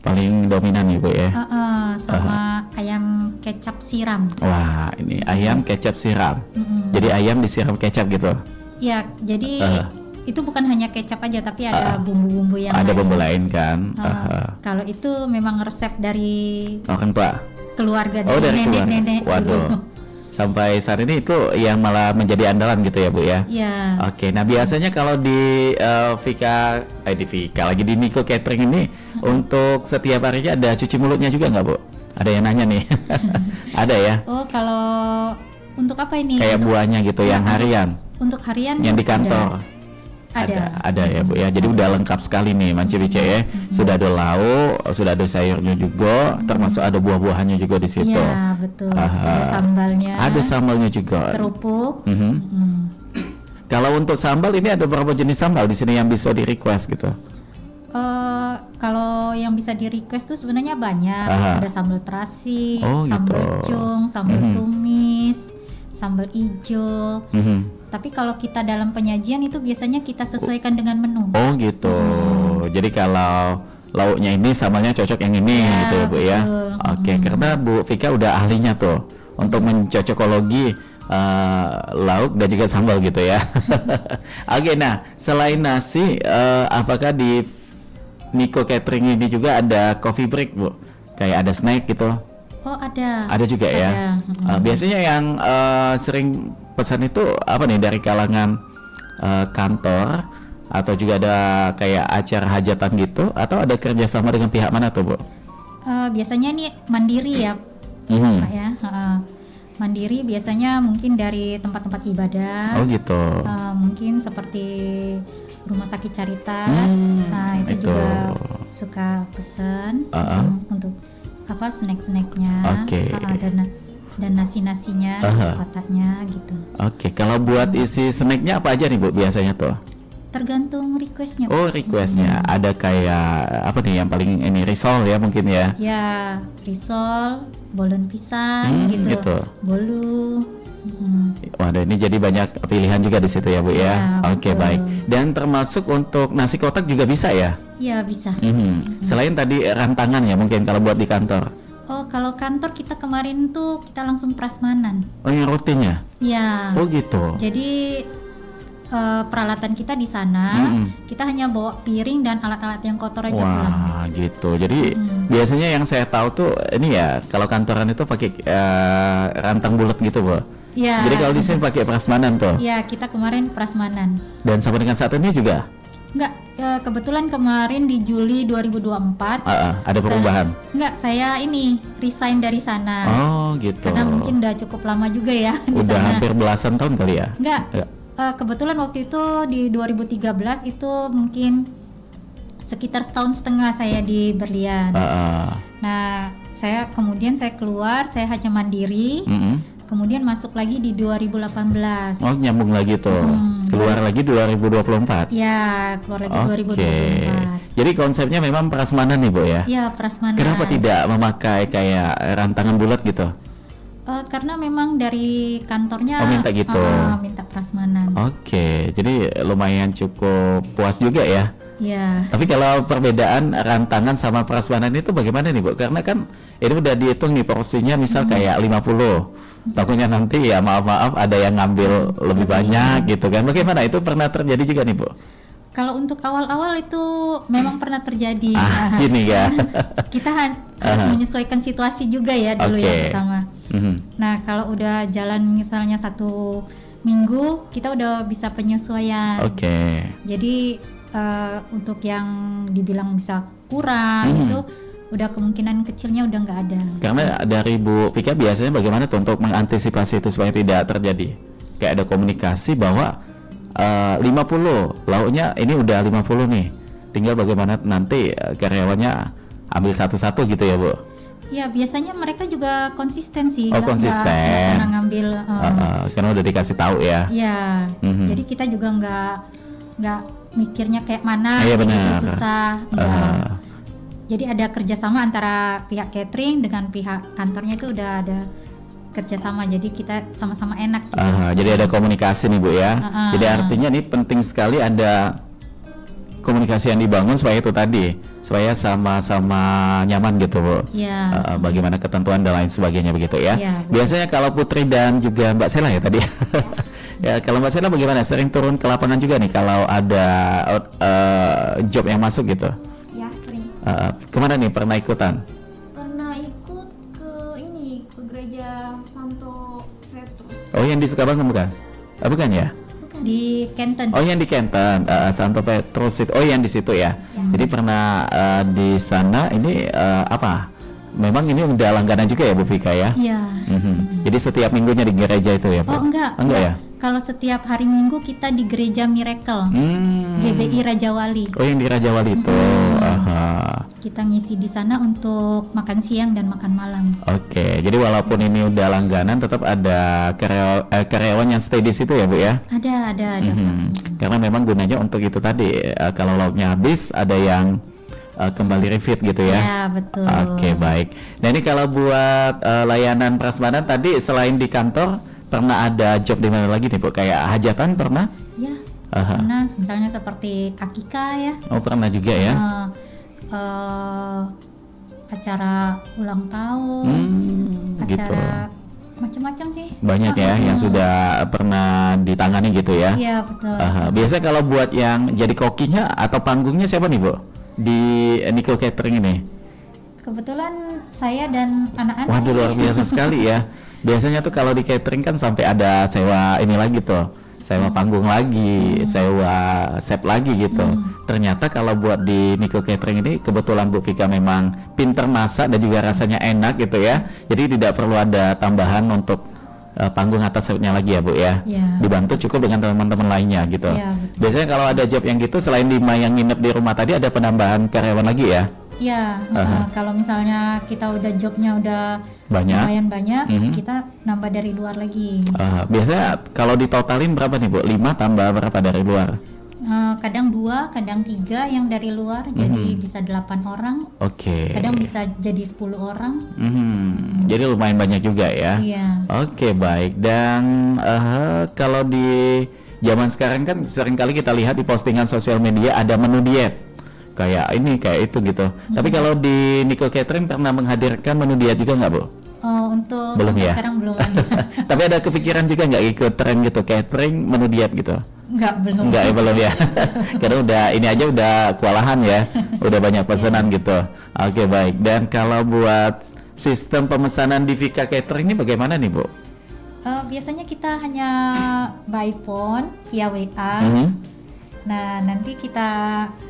[SPEAKER 3] paling dominan ya Bu ya.
[SPEAKER 4] Sama ayam kecap siram.
[SPEAKER 3] Wah, ini ayam kecap siram. Jadi ayam disiram kecap gitu.
[SPEAKER 4] Ya, jadi itu bukan hanya kecap aja, tapi ada bumbu-bumbu yang
[SPEAKER 3] ada
[SPEAKER 4] lain.
[SPEAKER 3] bumbu lain kan.
[SPEAKER 4] Kalau itu memang resep dari
[SPEAKER 3] orang tua,
[SPEAKER 4] keluarga,
[SPEAKER 3] dari
[SPEAKER 4] nenek-nenek.
[SPEAKER 3] Waduh. Sampai saat ini itu yang malah menjadi andalan gitu ya Bu ya.
[SPEAKER 4] Iya.
[SPEAKER 3] Oke, nah biasanya kalau di Vika lagi di Nico Catering ini untuk setiap harinya ada cuci mulutnya juga nggak Bu? Ada yang nanya nih. Ada ya?
[SPEAKER 4] Oh, kalau untuk apa ini?
[SPEAKER 3] Kayak buahnya gitu yang harian.
[SPEAKER 4] Untuk harian
[SPEAKER 3] yang di kantor. Ada ya Bu ya. Jadi udah lengkap sekali nih Mancebica ya. Sudah ada lauk, sudah ada sayurnya juga, termasuk ada buah-buahannya juga di situ.
[SPEAKER 4] Iya, betul. Ada sambalnya.
[SPEAKER 3] Ada sambalnya juga.
[SPEAKER 4] Kerupuk.
[SPEAKER 3] Kalau untuk sambal ini ada berapa jenis sambal di sini yang bisa di request gitu?
[SPEAKER 4] Kalau yang bisa di request tuh sebenarnya banyak. Ada sambal terasi, sambal cung, sambal tumis, sambal ijo. Tapi kalau kita dalam penyajian itu biasanya kita sesuaikan dengan menu.
[SPEAKER 3] Oh gitu. Jadi kalau lauknya ini sambalnya cocok yang ini gitu ya Bu ya. Oke, karena Bu Vika udah ahlinya tuh untuk mencocokologi lauk dan juga sambal gitu ya. Oke, nah selain nasi, apakah di Nico Catering ini juga ada coffee break Bu? Kayak ada snack gitu?
[SPEAKER 4] Oh, ada.
[SPEAKER 3] Ada juga ya.
[SPEAKER 4] Ada.
[SPEAKER 3] Biasanya yang sering pesan itu apa nih, dari kalangan kantor atau juga ada kayak acara hajatan gitu, atau ada kerjasama dengan pihak mana tuh, Bu?
[SPEAKER 4] Biasanya nih mandiri ya, Pak ya. Mandiri biasanya mungkin dari tempat-tempat ibadah.
[SPEAKER 3] Oh gitu.
[SPEAKER 4] Mungkin seperti Rumah Sakit Caritas. Nah, itu juga suka pesen untuk apa snack-snacknya.
[SPEAKER 3] Oke.
[SPEAKER 4] Dan nasi-nasinya, nasi kotaknya gitu.
[SPEAKER 3] Oke, kalau buat isi snacknya apa aja nih, Bu, biasanya tuh?
[SPEAKER 4] Tergantung requestnya.
[SPEAKER 3] Oh, requestnya ada kayak apa nih yang paling ini, risol ya mungkin ya?
[SPEAKER 4] Ya, risol, bolon pisang gitu. Bolu.
[SPEAKER 3] Waduh, ini jadi banyak pilihan juga di situ ya, Bu ya.
[SPEAKER 4] Ya,
[SPEAKER 3] Oke,
[SPEAKER 4] betul.
[SPEAKER 3] baik. Dan termasuk untuk nasi kotak juga bisa ya?
[SPEAKER 4] Ya, bisa.
[SPEAKER 3] Selain tadi rantangan ya mungkin kalau buat di kantor.
[SPEAKER 4] Oh, kalau kantor kita kemarin tuh kita langsung prasmanan.
[SPEAKER 3] Oh, yang rutinnya?
[SPEAKER 4] Ya.
[SPEAKER 3] Oh gitu.
[SPEAKER 4] Jadi peralatan kita di sana, kita hanya bawa piring dan alat-alat yang kotor aja pulang.
[SPEAKER 3] Wah, gitu. Jadi biasanya yang saya tahu tuh ini ya, kalau kantoran itu pakai rantang bulat gitu, Bu.
[SPEAKER 4] Ya.
[SPEAKER 3] Jadi kalau di sini pakai prasmanan tuh.
[SPEAKER 4] Ya, kita kemarin prasmanan.
[SPEAKER 3] Dan sampai dengan saat ini juga
[SPEAKER 4] Enggak, kebetulan kemarin di Juli 2024
[SPEAKER 3] ada perubahan.
[SPEAKER 4] saya ini resign dari sana.
[SPEAKER 3] Oh, gitu.
[SPEAKER 4] Karena mungkin udah cukup lama juga ya di
[SPEAKER 3] Udah
[SPEAKER 4] sana.
[SPEAKER 3] hampir belasan tahun kali ya?
[SPEAKER 4] Enggak.
[SPEAKER 3] Enggak.
[SPEAKER 4] Kebetulan waktu itu di 2013 itu mungkin sekitar setahun setengah saya di Berlian. Nah, saya keluar, saya hanya mandiri. Kemudian masuk lagi di 2018.
[SPEAKER 3] Oh, nyambung lagi tuh. Keluar lagi 2024.
[SPEAKER 4] Ya, keluar lagi
[SPEAKER 3] Oke.
[SPEAKER 4] 2024.
[SPEAKER 3] Jadi konsepnya memang prasmanan nih, Bu ya?
[SPEAKER 4] Ya, prasmanan.
[SPEAKER 3] Kenapa tidak memakai kayak rantangan bulat gitu?
[SPEAKER 4] Karena memang dari kantornya
[SPEAKER 3] minta gitu.
[SPEAKER 4] Minta prasmanan.
[SPEAKER 3] Oke, jadi lumayan cukup puas juga ya.
[SPEAKER 4] Ya.
[SPEAKER 3] Tapi kalau perbedaan rantangan sama prasmanan itu bagaimana nih, Bu? Karena kan ini udah dihitung nih porsinya, misal kayak 50. Takutnya nanti ya maaf ada yang ngambil lebih banyak gitu kan. Bagaimana, itu pernah terjadi juga nih, Bu?
[SPEAKER 4] Kalau untuk awal-awal itu memang pernah terjadi.
[SPEAKER 3] Gini ya.
[SPEAKER 4] Kita harus menyesuaikan situasi juga ya dulu yang pertama. Nah, kalau udah jalan misalnya 1 minggu, kita udah bisa penyesuaian. Jadi untuk yang dibilang bisa kurang itu udah kemungkinan kecilnya udah nggak ada.
[SPEAKER 3] Karena dari Bu Pika biasanya bagaimana tuh untuk mengantisipasi itu supaya tidak terjadi? Kayak ada komunikasi bahwa 50 lauknya ini udah 50 nih, tinggal bagaimana nanti karyawannya ambil satu-satu gitu ya, Bu?
[SPEAKER 4] Ya, biasanya mereka juga konsisten sih.
[SPEAKER 3] Konsisten.
[SPEAKER 4] Nggak pernah ngambil.
[SPEAKER 3] Karena udah dikasih tahu ya.
[SPEAKER 4] Ya. Jadi kita juga nggak mikirnya kayak mana,
[SPEAKER 3] benar.
[SPEAKER 4] susah. Jadi ada kerjasama antara pihak catering dengan pihak kantornya, itu udah ada kerjasama. Jadi kita sama-sama enak. Gitu.
[SPEAKER 3] Jadi ada komunikasi nih, Bu ya. Jadi artinya nih penting sekali ada komunikasi yang dibangun supaya itu tadi, supaya sama-sama nyaman gitu, Bu.
[SPEAKER 4] Iya.
[SPEAKER 3] Bagaimana ketentuan dan lain sebagainya begitu ya.
[SPEAKER 4] Iya,
[SPEAKER 3] biasanya kalau Putri dan juga Mbak Sela ya tadi. Ya, kalau Mbak Sela bagaimana? Sering turun ke lapangan juga nih kalau ada job yang masuk gitu?
[SPEAKER 5] Ya, sering.
[SPEAKER 3] Kemana nih pernah ikutan?
[SPEAKER 5] Pernah ikut ke gereja Santo Petrus.
[SPEAKER 3] Oh, yang di Sukabumi bukan? Bukan ya?
[SPEAKER 4] Di Kenten.
[SPEAKER 3] Oh, yang di Kenten, Santo Petrus itu. Oh, yang di situ ya. Jadi pernah di sana ini apa? Memang ini udah langganan juga ya, Bu Vika ya?
[SPEAKER 4] Iya.
[SPEAKER 3] Jadi setiap minggunya di gereja itu ya, Bu?
[SPEAKER 4] Oh, enggak
[SPEAKER 3] ya?
[SPEAKER 4] Kalau setiap hari Minggu kita di gereja Miracle, GBI Raja Wali.
[SPEAKER 3] Oh, yang di Raja Wali itu.
[SPEAKER 4] Kita ngisi di sana untuk makan siang dan makan malam.
[SPEAKER 3] Oke, jadi walaupun ini udah langganan, tetap ada karyawan yang stay di situ ya, Bu ya?
[SPEAKER 4] Ada.
[SPEAKER 3] Karena memang gunanya untuk itu tadi, kalau lauknya habis, ada yang kembali refit gitu ya?
[SPEAKER 4] Ya, betul.
[SPEAKER 3] Oke, baik. Nah, ini kalau buat layanan prasmanan tadi, selain di kantor, pernah ada job di mana lagi nih, Bu? Kayak hajatan pernah?
[SPEAKER 4] Ya, pernah. Misalnya seperti akikah ya.
[SPEAKER 3] Oh, pernah juga ya?
[SPEAKER 4] Acara ulang tahun, acara macam-macam sih.
[SPEAKER 3] Banyak ya yang sudah pernah ditangani gitu ya?
[SPEAKER 4] Iya, betul.
[SPEAKER 3] Biasanya kalau buat yang jadi kokinya atau panggungnya siapa nih, Bu? Di Nico Catering ini?
[SPEAKER 4] Kebetulan saya dan anak-anak.
[SPEAKER 3] Waduh, luar biasa sekali ya. Biasanya tuh kalau di catering kan sampai ada sewa ini lagi tuh, sewa panggung lagi, sewa chef lagi gitu. Ternyata kalau buat di Niko Catering ini kebetulan Bu Pika memang pinter masak dan juga rasanya enak gitu ya. Jadi tidak perlu ada tambahan untuk panggung atas chefnya lagi ya Bu ya.
[SPEAKER 4] Ya.
[SPEAKER 3] Dibantu cukup dengan teman-teman lainnya gitu.
[SPEAKER 4] Ya, betul.
[SPEAKER 3] Biasanya kalau ada job yang gitu selain Dima yang nginep di rumah tadi ada penambahan karyawan lagi ya?
[SPEAKER 4] Ya, kalau misalnya kita udah jobnya udah
[SPEAKER 3] Banyak.
[SPEAKER 4] lumayan banyak, kita nambah dari luar lagi.
[SPEAKER 3] Biasanya kalau ditotalin berapa nih Bu? 5 tambah berapa dari luar?
[SPEAKER 4] Kadang 2, kadang 3 yang dari luar, jadi bisa 8 orang.
[SPEAKER 3] Oke.
[SPEAKER 4] Kadang bisa jadi 10 orang.
[SPEAKER 3] Jadi lumayan banyak juga ya.
[SPEAKER 4] Iya.
[SPEAKER 3] Oke, baik. Dan kalau di zaman sekarang kan seringkali kita lihat di postingan sosial media ada menu diet. Kayak ini, kayak itu gitu. Tapi kalau di Niko Catering pernah menghadirkan menu diet juga nggak Bu?
[SPEAKER 4] Untuk
[SPEAKER 3] Belum
[SPEAKER 4] sampai
[SPEAKER 3] ya?
[SPEAKER 4] sekarang belum ada.
[SPEAKER 3] Tapi ada kepikiran juga nggak ikut tren gitu, catering menu diet gitu?
[SPEAKER 4] Belum.
[SPEAKER 3] Enggak ya, belum ya. Karena udah ini aja udah kewalahan ya. Udah banyak pesanan gitu. Oke, baik. Dan kalau buat sistem pemesanan di Vika Catering ini bagaimana nih Bu?
[SPEAKER 4] Biasanya kita hanya by phone via WA. Nah, nanti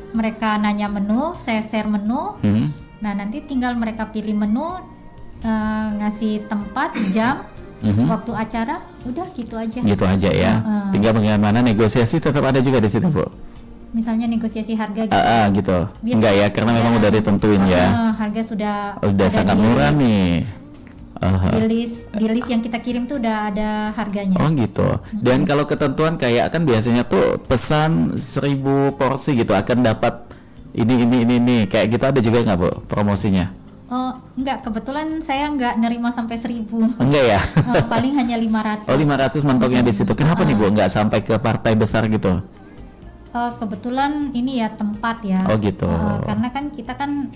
[SPEAKER 4] mereka nanya menu, saya share menu. Nah, nanti tinggal mereka pilih menu, ngasih tempat, jam, waktu acara, udah gitu aja.
[SPEAKER 3] Gitu aja ya. Tinggal bagaimana negosiasi tetap ada juga di situ Bu.
[SPEAKER 4] Misalnya negosiasi harga gitu.
[SPEAKER 3] Gitu.
[SPEAKER 4] Biasa-
[SPEAKER 3] Enggak ya, karena memang udah ditentuin ya.
[SPEAKER 4] Harga sudah
[SPEAKER 3] Udah
[SPEAKER 4] ada
[SPEAKER 3] sangat
[SPEAKER 4] di
[SPEAKER 3] murah
[SPEAKER 4] list.
[SPEAKER 3] nih.
[SPEAKER 4] Di list yang kita kirim tuh udah ada harganya.
[SPEAKER 3] Oh gitu. Dan kalau ketentuan kayak kan biasanya tuh pesan 1000 porsi gitu akan dapat ini kayak gitu ada juga nggak Bu promosinya?
[SPEAKER 4] Oh, enggak, kebetulan saya enggak nerima sampai 1000.
[SPEAKER 3] Enggak ya?
[SPEAKER 4] Paling hanya 500.
[SPEAKER 3] Oh 500 mentoknya di situ. Kenapa nih Bu nggak sampai ke partai besar gitu?
[SPEAKER 4] Kebetulan ini ya tempat ya.
[SPEAKER 3] Oh gitu.
[SPEAKER 4] Karena kan kita kan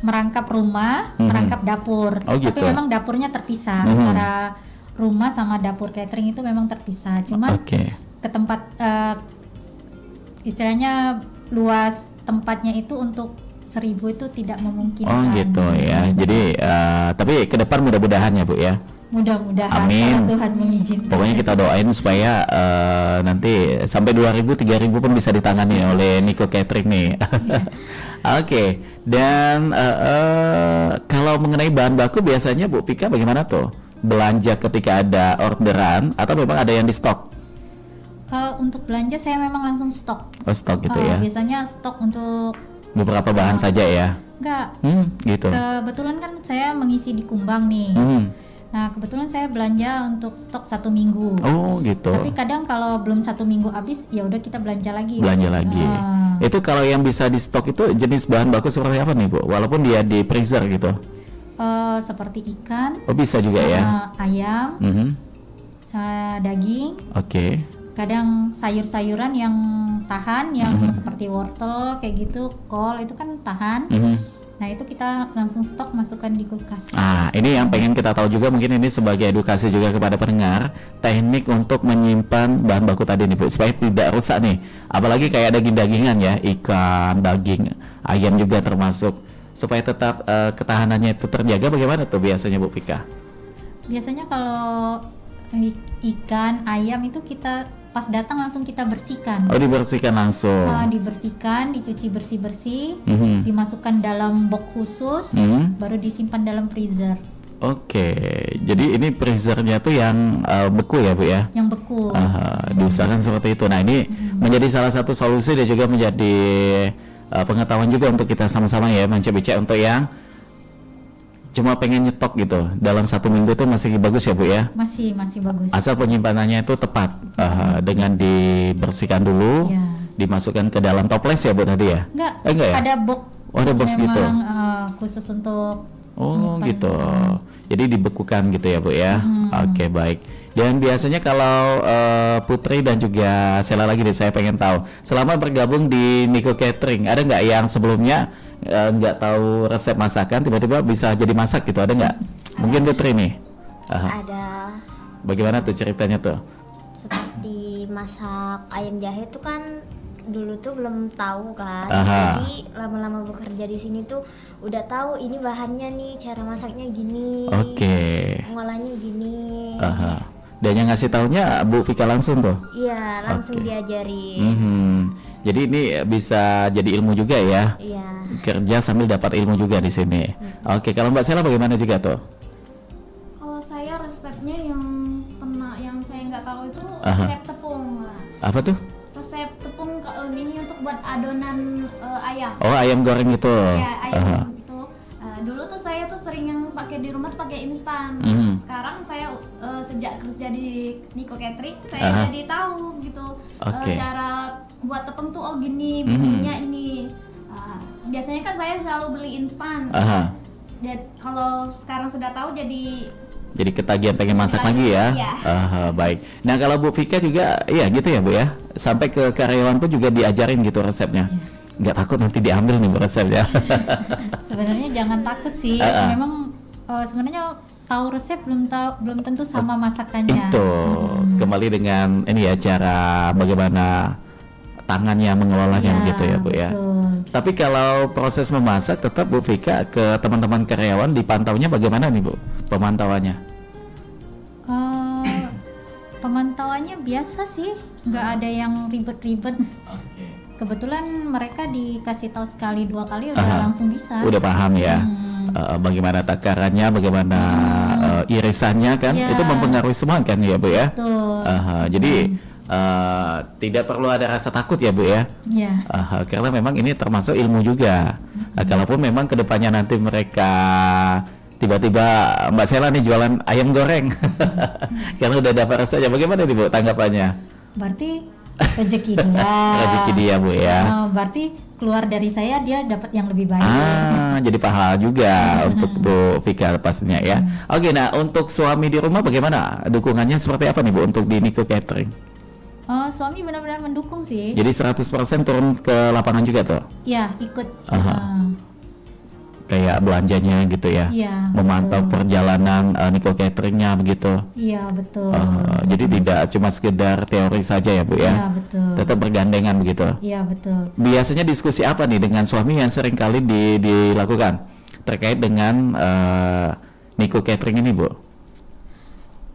[SPEAKER 4] merangkap rumah, merangkap dapur.
[SPEAKER 3] Oh, gitu.
[SPEAKER 4] Tapi memang dapurnya terpisah antara rumah sama dapur catering itu memang terpisah. Cuman
[SPEAKER 3] Oke.
[SPEAKER 4] ke tempat istilahnya luas tempatnya itu untuk 1000 itu tidak memungkinkan.
[SPEAKER 3] Oh gitu ya. Jadi tapi ke depan mudah-mudahan ya Bu ya.
[SPEAKER 4] Mudah-mudahan
[SPEAKER 3] Amin.
[SPEAKER 4] kalau Tuhan mengizinkan.
[SPEAKER 3] Pokoknya kita doain supaya nanti sampai 2000 3000 pun bisa ditangani oleh Niko Catering nih. Oke. Dan kalau mengenai bahan baku biasanya Bu Pika bagaimana tuh? Belanja ketika ada orderan atau memang ada yang di stok?
[SPEAKER 4] Untuk belanja saya memang langsung stok.
[SPEAKER 3] Oh stok gitu ya.
[SPEAKER 4] Biasanya stok untuk
[SPEAKER 3] Beberapa bahan saja ya.
[SPEAKER 4] enggak.
[SPEAKER 3] Gitu.
[SPEAKER 4] Kebetulan kan saya mengisi di Kumbang nih. Nah, kebetulan saya belanja untuk stok 1 minggu.
[SPEAKER 3] Oh gitu.
[SPEAKER 4] Tapi kadang kalau belum 1 minggu habis, ya udah kita belanja lagi.
[SPEAKER 3] Belanja lagi. Itu kalau yang bisa di stok itu jenis bahan baku seperti apa nih Bu? Walaupun dia di freezer gitu.
[SPEAKER 4] Seperti ikan,
[SPEAKER 3] Oh bisa juga ya.
[SPEAKER 4] ayam, daging.
[SPEAKER 3] Oke.
[SPEAKER 4] Kadang sayur-sayuran yang tahan, yang seperti wortel kayak gitu, kol itu kan tahan. Nah itu kita langsung stok masukkan di kulkas.
[SPEAKER 3] Ini yang pengen kita tahu juga, mungkin ini sebagai edukasi juga kepada pendengar, teknik untuk menyimpan bahan baku tadi nih Bu, supaya tidak rusak nih. Apalagi kayak daging-dagingan ya, ikan, daging, ayam juga termasuk, supaya tetap ketahanannya itu terjaga. Bagaimana tuh biasanya Bu Pika?
[SPEAKER 4] Biasanya kalau ikan, ayam itu kita pas datang langsung kita bersihkan.
[SPEAKER 3] Oh dibersihkan langsung.
[SPEAKER 4] Dibersihkan, dicuci bersih-bersih, dimasukkan dalam box khusus, baru disimpan dalam freezer.
[SPEAKER 3] Oke, jadi ini freezernya tuh yang beku ya Bu ya?
[SPEAKER 4] Yang beku.
[SPEAKER 3] Diusahakan seperti itu. Nah ini menjadi salah satu solusi dan juga menjadi pengetahuan juga untuk kita sama-sama ya, Manca-Bica, untuk yang cuma pengen nyetok gitu dalam 1 minggu tuh masih bagus ya Bu ya?
[SPEAKER 4] Masih bagus.
[SPEAKER 3] Asal penyimpanannya itu tepat, dengan dibersihkan dulu, dimasukkan ke dalam toples ya Bu tadi ya? Enggak ya?
[SPEAKER 4] Ada box.
[SPEAKER 3] Oh, ada box gitu.
[SPEAKER 4] Khusus untuk
[SPEAKER 3] Oh
[SPEAKER 4] menyimpan.
[SPEAKER 3] gitu. Jadi dibekukan gitu ya Bu ya? Oke baik. Dan biasanya kalau Putri dan juga Sela lagi nih, saya pengen tahu, selama bergabung di Niko Catering, ada nggak yang sebelumnya nggak tahu resep masakan tiba-tiba bisa jadi masak gitu, ada nggak? Mungkin Putri nih.
[SPEAKER 5] Ada
[SPEAKER 3] Bagaimana tuh ceritanya tuh?
[SPEAKER 5] seperti masak ayam jahe itu kan dulu tuh belum tahu kan.
[SPEAKER 3] Aha.
[SPEAKER 5] Jadi lama-lama bekerja di sini tuh udah tahu ini bahannya nih, cara masaknya gini.
[SPEAKER 3] Oke.
[SPEAKER 5] Ngolahnya gini.
[SPEAKER 3] Aha. Dan yang ngasih taunya Bu Vika langsung tuh.
[SPEAKER 5] Iya, langsung
[SPEAKER 3] Oke.
[SPEAKER 5] diajarin.
[SPEAKER 3] Mhm. Jadi ini bisa jadi ilmu juga ya.
[SPEAKER 5] Iya.
[SPEAKER 3] Kerja sambil dapat ilmu juga di sini. Oke, kalau Mbak Sela bagaimana juga tuh?
[SPEAKER 4] Kalau saya resepnya yang saya nggak tahu itu
[SPEAKER 3] Aha.
[SPEAKER 4] resep tepung lah.
[SPEAKER 3] Apa tuh?
[SPEAKER 4] Resep tepung ini untuk buat adonan ayam.
[SPEAKER 3] Oh, ayam goreng itu.
[SPEAKER 4] Ya, ayam
[SPEAKER 3] Aha.
[SPEAKER 4] itu. Dulu tuh saya tuh sering yang pakai di rumah tuh pakai instan.
[SPEAKER 3] Mhm.
[SPEAKER 4] Sekarang saya sejak kerja di Niko Catering saya
[SPEAKER 3] Aha.
[SPEAKER 4] jadi tahu gitu
[SPEAKER 3] Oke.
[SPEAKER 4] cara buat tepung tuh oh gini,
[SPEAKER 3] Mhm.
[SPEAKER 4] bumbunya ini. Biasanya kan saya selalu beli instan.
[SPEAKER 3] Aha.
[SPEAKER 4] Dan kalau sekarang sudah tahu jadi
[SPEAKER 3] Jadi ketagihan pengen masak lagi ya.
[SPEAKER 4] Iya.
[SPEAKER 3] Aha, baik. Nah, kalau Bu Vika juga ya gitu ya, Bu ya. Sampai ke karyawan pun juga diajarin gitu resepnya. Nggak takut nanti diambil nih Bu resepnya.
[SPEAKER 4] sebenarnya jangan takut sih. Memang sebenarnya tahu resep belum tentu sama masakannya.
[SPEAKER 3] Itu kembali dengan ini ya, cara bagaimana tangannya mengelolanya gitu ya, Bu ya.
[SPEAKER 4] Betul.
[SPEAKER 3] Tapi kalau proses memasak tetap Bu Vika ke teman-teman karyawan dipantaunya bagaimana nih, Bu? Pemantauannya?
[SPEAKER 4] Pemantauannya biasa sih, nggak ada yang ribet-ribet. Kebetulan mereka dikasih tahu sekali 2 kali udah
[SPEAKER 3] Aha.
[SPEAKER 4] langsung bisa.
[SPEAKER 3] Udah paham ya. Bagaimana takarannya, bagaimana irisannya kan,
[SPEAKER 4] Ya.
[SPEAKER 3] itu mempengaruhi semua kan ya, Bu ya.
[SPEAKER 4] Betul.
[SPEAKER 3] Aha, jadi tidak perlu ada rasa takut ya, Bu ya.
[SPEAKER 4] Ya.
[SPEAKER 3] Aha, karena memang ini termasuk ilmu juga. Kalaupun memang kedepannya nanti mereka tiba-tiba Mbak Sela nih jualan ayam goreng, karena udah dapat rasanya, bagaimana nih Bu tanggapannya?
[SPEAKER 4] Berarti rezeki dia.
[SPEAKER 3] Rezeki dia, Bu ya.
[SPEAKER 4] Berarti keluar dari saya dia dapat yang lebih baik.
[SPEAKER 3] Jadi pahala juga untuk Bu Vika pastinya ya. Oke, nah untuk suami di rumah bagaimana? Dukungannya seperti apa nih Bu untuk di Niko Catering?
[SPEAKER 4] Suami benar-benar mendukung sih.
[SPEAKER 3] Jadi 100% turun ke lapangan juga tuh?
[SPEAKER 4] Ya, ikut.
[SPEAKER 3] Aha. Kayak belanjanya gitu ya?
[SPEAKER 4] Iya,
[SPEAKER 3] Memantau
[SPEAKER 4] betul.
[SPEAKER 3] perjalanan Niko Cateringnya begitu?
[SPEAKER 4] Iya, betul.
[SPEAKER 3] Jadi tidak cuma sekedar teori saja ya Bu
[SPEAKER 4] Iya,
[SPEAKER 3] ya?
[SPEAKER 4] betul.
[SPEAKER 3] Tetap bergandengan begitu?
[SPEAKER 4] Iya, betul.
[SPEAKER 3] Biasanya diskusi apa nih dengan suami yang sering kali dilakukan terkait dengan Niko Catering ini Bu?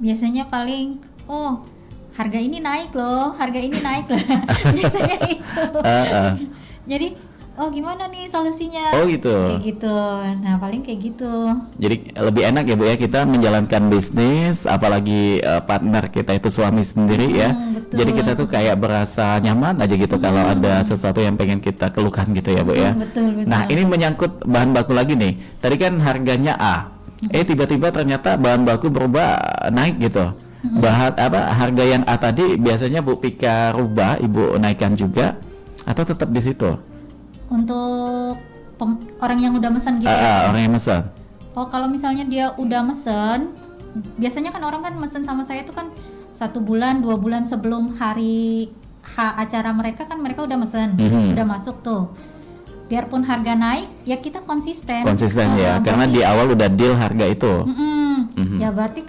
[SPEAKER 4] Biasanya paling harga ini naik loh. Biasanya itu. Jadi gimana nih solusinya?
[SPEAKER 3] Oh gitu.
[SPEAKER 4] Kayak gitu. Nah, paling kayak gitu.
[SPEAKER 3] Jadi lebih enak ya Bu ya kita menjalankan bisnis, apalagi partner kita itu suami sendiri ya.
[SPEAKER 4] Betul.
[SPEAKER 3] Jadi kita tuh kayak berasa nyaman aja gitu kalau ada sesuatu yang pengen kita keluhkan gitu ya Bu ya.
[SPEAKER 4] Betul.
[SPEAKER 3] Nah, ini menyangkut bahan baku lagi nih. Tadi kan harganya A. Tiba-tiba ternyata bahan baku berubah naik gitu. Harga yang A tadi biasanya Bu Vika rubah, Ibu naikkan juga atau tetap di situ?
[SPEAKER 4] Untuk orang yang udah mesen gitu ya.
[SPEAKER 3] Orang yang mesen.
[SPEAKER 4] Kalau misalnya dia udah mesen, biasanya kan orang kan mesen sama saya itu kan 1 bulan, 2 bulan sebelum hari acara mereka kan mereka udah mesen, udah masuk tuh. Biarpun harga naik, ya kita konsisten.
[SPEAKER 3] Ya, karena di awal udah deal harga itu.
[SPEAKER 4] Ya berarti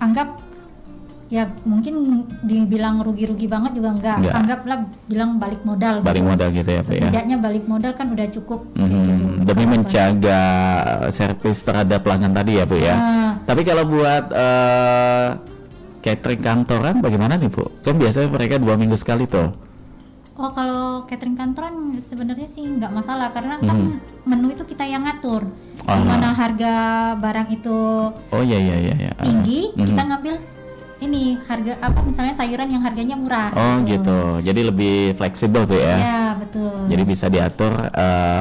[SPEAKER 4] anggap ya mungkin dibilang rugi-rugi banget juga enggak. Anggaplah bilang balik modal.
[SPEAKER 3] Balik modal gitu ya, Pak ya.
[SPEAKER 4] Setidaknya balik modal kan udah cukup kayak gitu.
[SPEAKER 3] Demi menjaga servis terhadap pelanggan tadi ya, Bu ya. Tapi kalau buat catering kantoran bagaimana nih, Bu? Kan biasanya mereka 2 minggu sekali tuh.
[SPEAKER 4] Kalau catering kantoran sebenarnya sih nggak masalah karena kan menu itu kita yang ngatur. Mana harga barang itu tinggi, kita ngambil ini harga misalnya sayuran yang harganya murah.
[SPEAKER 3] Gitu. Jadi lebih fleksibel tuh ya.
[SPEAKER 4] Ya, betul.
[SPEAKER 3] Jadi bisa diatur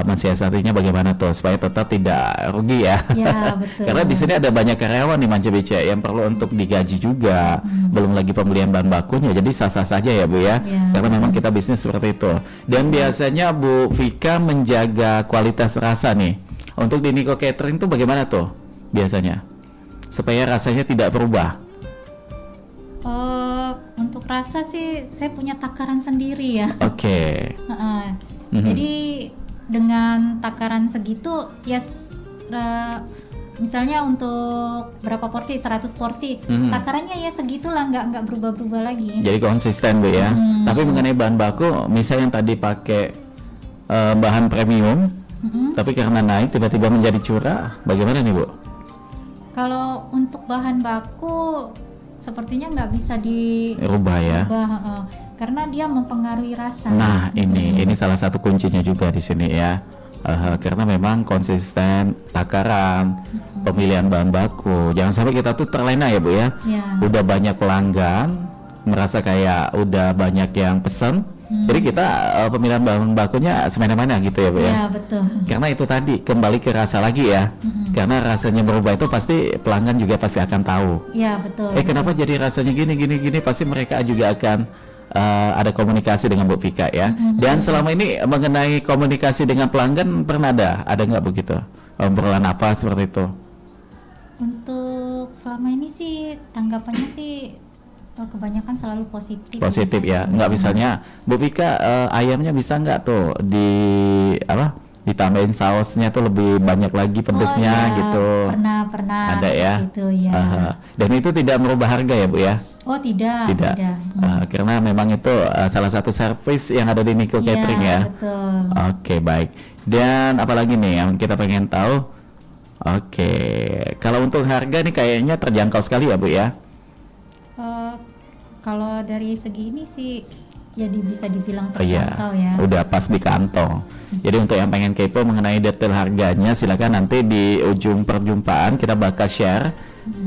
[SPEAKER 3] mensiasatinya bagaimana tuh supaya tetap tidak rugi ya.
[SPEAKER 4] Ya, betul.
[SPEAKER 3] Karena di sini ada banyak karyawan nih Manja Bice yang perlu untuk digaji juga. Belum lagi pembelian bahan bakunya. Jadi sah-sah saja ya Bu ya. Karena memang kita bisnis seperti itu. Dan biasanya Bu Vika menjaga kualitas rasa nih. Untuk di Niko Catering tuh bagaimana tuh biasanya? Supaya rasanya tidak berubah.
[SPEAKER 4] Untuk rasa sih saya punya takaran sendiri ya.
[SPEAKER 3] Oke.
[SPEAKER 4] Jadi dengan takaran segitu ya misalnya untuk berapa porsi, 100 porsi, takarannya ya segitulah, nggak berubah-berubah lagi.
[SPEAKER 3] Jadi konsisten Bu ya. Tapi mengenai bahan baku, misalnya yang tadi pakai bahan premium, tapi karena naik tiba-tiba menjadi curah, bagaimana nih Bu?
[SPEAKER 4] Kalau untuk bahan baku sepertinya nggak bisa
[SPEAKER 3] Rubah ya.
[SPEAKER 4] karena dia mempengaruhi rasa.
[SPEAKER 3] Nah ini salah satu kuncinya juga di sini ya. Karena memang konsisten takaran, pemilihan bahan baku. Jangan sampai kita tuh terlena ya Bu ya. Udah banyak pelanggan, merasa kayak udah banyak yang pesan. Jadi kita pemilihan bahan bakunya semena-mena gitu ya Bu ya.
[SPEAKER 4] Iya betul.
[SPEAKER 3] Karena itu tadi kembali ke rasa lagi ya. Karena rasanya berubah itu pasti pelanggan juga pasti akan tahu.
[SPEAKER 4] Iya betul.
[SPEAKER 3] Kenapa jadi rasanya gini pasti mereka juga akan ada komunikasi dengan Bu Pika ya. Dan selama ini mengenai komunikasi dengan pelanggan pernah ada nggak begitu obrolan apa seperti itu?
[SPEAKER 4] Untuk selama ini sih tanggapannya sih kebanyakan selalu positif.
[SPEAKER 3] Positif ya. Nggak misalnya Bu Pika ayamnya bisa nggak tuh ditambahin sausnya tuh lebih banyak lagi pedesnya gitu.
[SPEAKER 4] Pernah
[SPEAKER 3] ada ya.
[SPEAKER 4] Gitu, ya.
[SPEAKER 3] Dan itu tidak merubah harga ya Bu ya?
[SPEAKER 4] Oh tidak.
[SPEAKER 3] Karena memang itu salah satu servis yang ada di Nico Catering ya.
[SPEAKER 4] Betul.
[SPEAKER 3] Oke baik. Dan apalagi nih yang kita pengen tahu? Oke, kalau untuk harga nih kayaknya terjangkau sekali ya Bu ya.
[SPEAKER 4] Kalau dari segi ini sih jadi bisa dibilang terjangkau ya.
[SPEAKER 3] Udah pas di kantong. Jadi untuk yang pengen kepo mengenai detail harganya, silakan nanti di ujung perjumpaan kita bakal share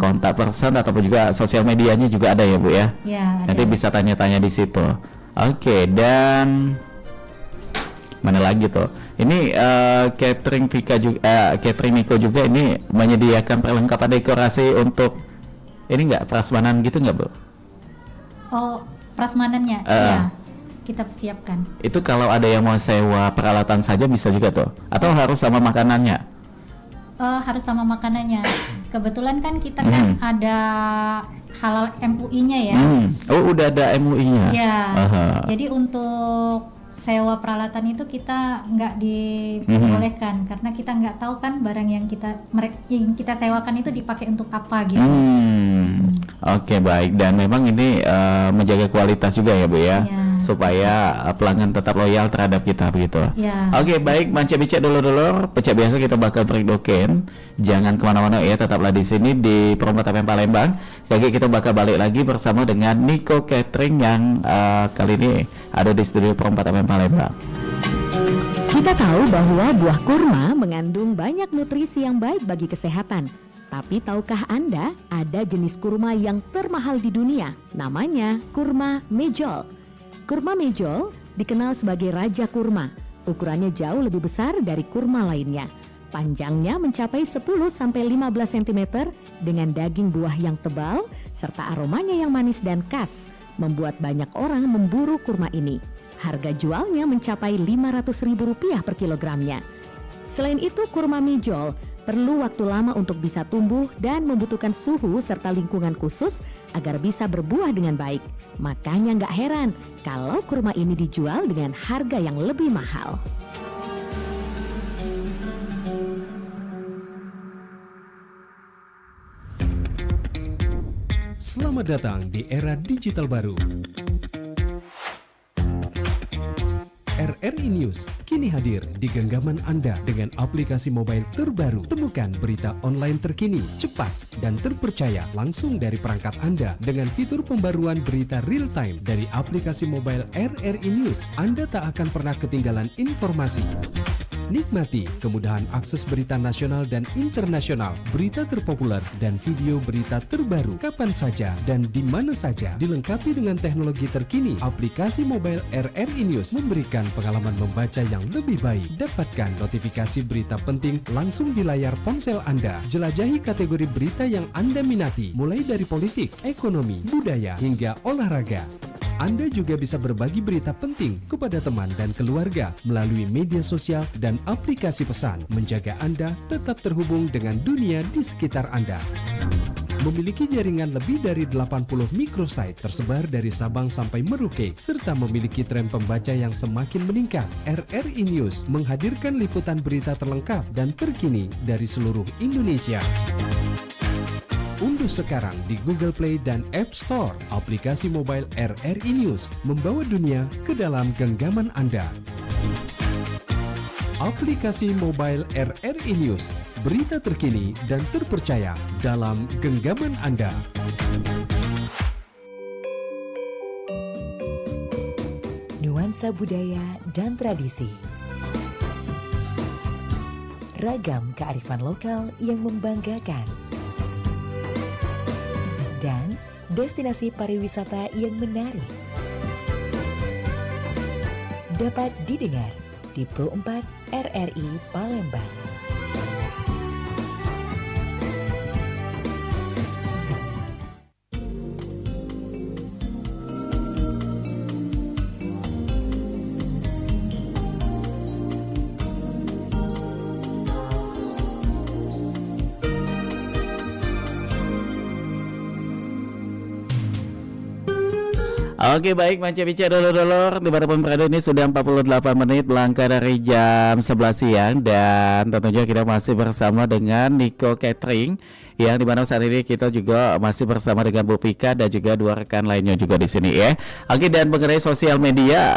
[SPEAKER 3] kontak person ataupun juga sosial medianya juga ada ya Bu ya. Nanti bisa tanya-tanya di situ. Oke, dan mana lagi tuh? Ini catering Vika juga, catering Nico juga ini menyediakan perlengkapan dekorasi untuk ini nggak prasmanan gitu nggak Bu?
[SPEAKER 4] Oh, prasmanannya ya. Kita persiapkan.
[SPEAKER 3] Itu kalau ada yang mau sewa peralatan saja bisa juga tuh? Atau harus sama makanannya?
[SPEAKER 4] Harus sama makanannya. Kebetulan kan kita kan ada halal MUI-nya ya.
[SPEAKER 3] Oh udah ada MUI-nya.
[SPEAKER 4] Ya. Jadi untuk sewa peralatan itu kita nggak diperbolehkan karena kita nggak tahu kan barang yang kita sewakan itu dipakai untuk apa gitu.
[SPEAKER 3] Oke baik, dan memang ini menjaga kualitas juga ya Bu ya, supaya pelanggan tetap loyal terhadap kita begitu. Oke baik, Manca Bicek dulur-dulur, pecah biasa kita bakal break doken. Jangan kemana-mana ya, tetaplah di sini di Perompak FM Palembang. Lagi kita bakal balik lagi bersama dengan Nico Catering yang kali ini ada di studio Perompak FM Palembang.
[SPEAKER 8] Kita tahu bahwa buah kurma mengandung banyak nutrisi yang baik bagi kesehatan. Tapi tahukah Anda ada jenis kurma yang termahal di dunia? Namanya kurma mejol. Kurma mejol dikenal sebagai raja kurma. Ukurannya jauh lebih besar dari kurma lainnya. Panjangnya mencapai 10-15 cm dengan daging buah yang tebal serta aromanya yang manis dan khas, membuat banyak orang memburu kurma ini. Harga jualnya mencapai Rp500.000 per kilogramnya. Selain itu, kurma mejol perlu waktu lama untuk bisa tumbuh dan membutuhkan suhu serta lingkungan khusus agar bisa berbuah dengan baik. Makanya nggak heran kalau kurma ini dijual dengan harga yang lebih mahal.
[SPEAKER 9] Selamat datang di era digital baru. RRI News kini hadir di genggaman Anda dengan aplikasi mobile terbaru. Temukan berita online terkini, cepat, dan terpercaya langsung dari perangkat Anda dengan fitur pembaruan berita real time dari aplikasi mobile RRI News. Anda tak akan pernah ketinggalan informasi. Nikmati kemudahan akses berita nasional dan internasional, berita terpopuler, dan video berita terbaru kapan saja dan di mana saja. Dilengkapi dengan teknologi terkini, aplikasi mobile RRI News memberikan pengalaman membaca yang lebih baik. Dapatkan notifikasi berita penting langsung di layar ponsel Anda. Jelajahi kategori berita yang Anda minati, mulai dari politik, ekonomi, budaya, hingga olahraga. Anda juga bisa berbagi berita penting kepada teman dan keluarga melalui media sosial dan aplikasi pesan, menjaga Anda tetap terhubung dengan dunia di sekitar Anda. memiliki jaringan lebih dari 80 microsite tersebar dari Sabang sampai Merauke, serta memiliki tren pembaca yang semakin meningkat. RRI News menghadirkan liputan berita terlengkap dan terkini dari seluruh Indonesia. Unduh sekarang di Google Play dan App Store aplikasi mobile RRI News, membawa dunia ke dalam genggaman Anda. Aplikasi mobile RRI News, berita terkini dan terpercaya dalam genggaman Anda.
[SPEAKER 1] Nuansa budaya dan tradisi. Ragam kearifan lokal yang membanggakan. Dan destinasi pariwisata yang menarik. Dapat didengar di Pro 4 RRI Palembang.
[SPEAKER 3] Oke baik, Manca Bica Dulur-dulur, dimanapun berada ini sudah 48 menit melangkah dari jam 11 siang. Dan tentunya kita masih bersama dengan Nico Catering, yang dimana saat ini kita juga masih bersama dengan Bu Pika dan juga dua rekan lainnya juga di sini ya. Oke, dan mengenai sosial media,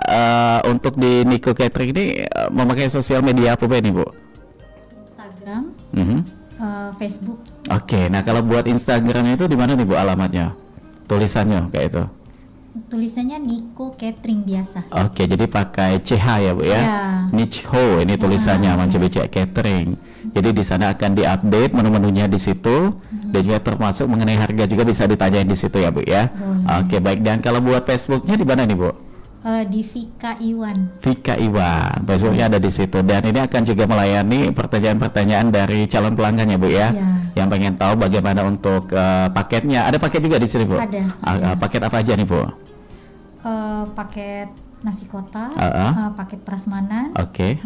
[SPEAKER 3] untuk di Nico Catering ini memakai sosial media apa ini Bu?
[SPEAKER 4] Instagram, Facebook.
[SPEAKER 3] Oke, nah kalau buat Instagram itu di mana nih Bu alamatnya? Tulisannya kayak itu?
[SPEAKER 4] Tulisannya Nico Catering biasa.
[SPEAKER 3] Oke, jadi pakai CH ya Bu ya.
[SPEAKER 4] Ya.
[SPEAKER 3] Nicho ini tulisannya, Manca Bica Catering. Jadi di sana akan diupdate menu-menunya di situ, dan juga termasuk mengenai harga juga bisa ditanyain di situ ya Bu ya. Oke baik, dan kalau buat Facebooknya di mana nih Bu?
[SPEAKER 4] Di Vika Iwan.
[SPEAKER 3] Vika Iwan, Facebooknya ada di situ, dan ini akan juga melayani pertanyaan-pertanyaan dari calon pelanggan ya Bu ya. Yang pengen tahu bagaimana untuk paketnya. Ada paket juga di sini Bu?
[SPEAKER 4] Ada.
[SPEAKER 3] Paket apa aja nih Bu?
[SPEAKER 4] Paket nasi kotak, paket prasmanan.
[SPEAKER 3] Oke.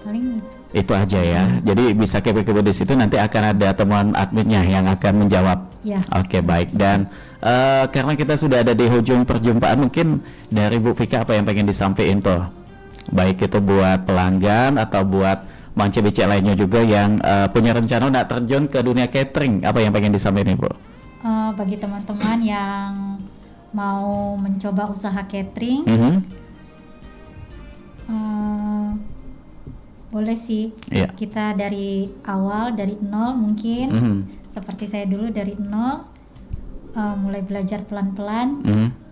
[SPEAKER 4] Paling itu.
[SPEAKER 3] Itu aja ya. Jadi bisa kepo-kepo di situ, nanti akan ada temuan adminnya yang akan menjawab.
[SPEAKER 4] Ya.
[SPEAKER 3] Oke baik, dan karena kita sudah ada di ujung perjumpaan, mungkin dari Bu Vika apa yang pengen disampaikan tuh? Baik itu buat pelanggan atau buat Manca Bica lainnya juga yang punya rencana nak terjun ke dunia catering, apa yang pengen disampaikan Bu?
[SPEAKER 4] Bagi teman-teman yang mau mencoba usaha catering, boleh sih. Kita dari awal, dari nol mungkin, seperti saya dulu dari nol, mulai belajar pelan-pelan.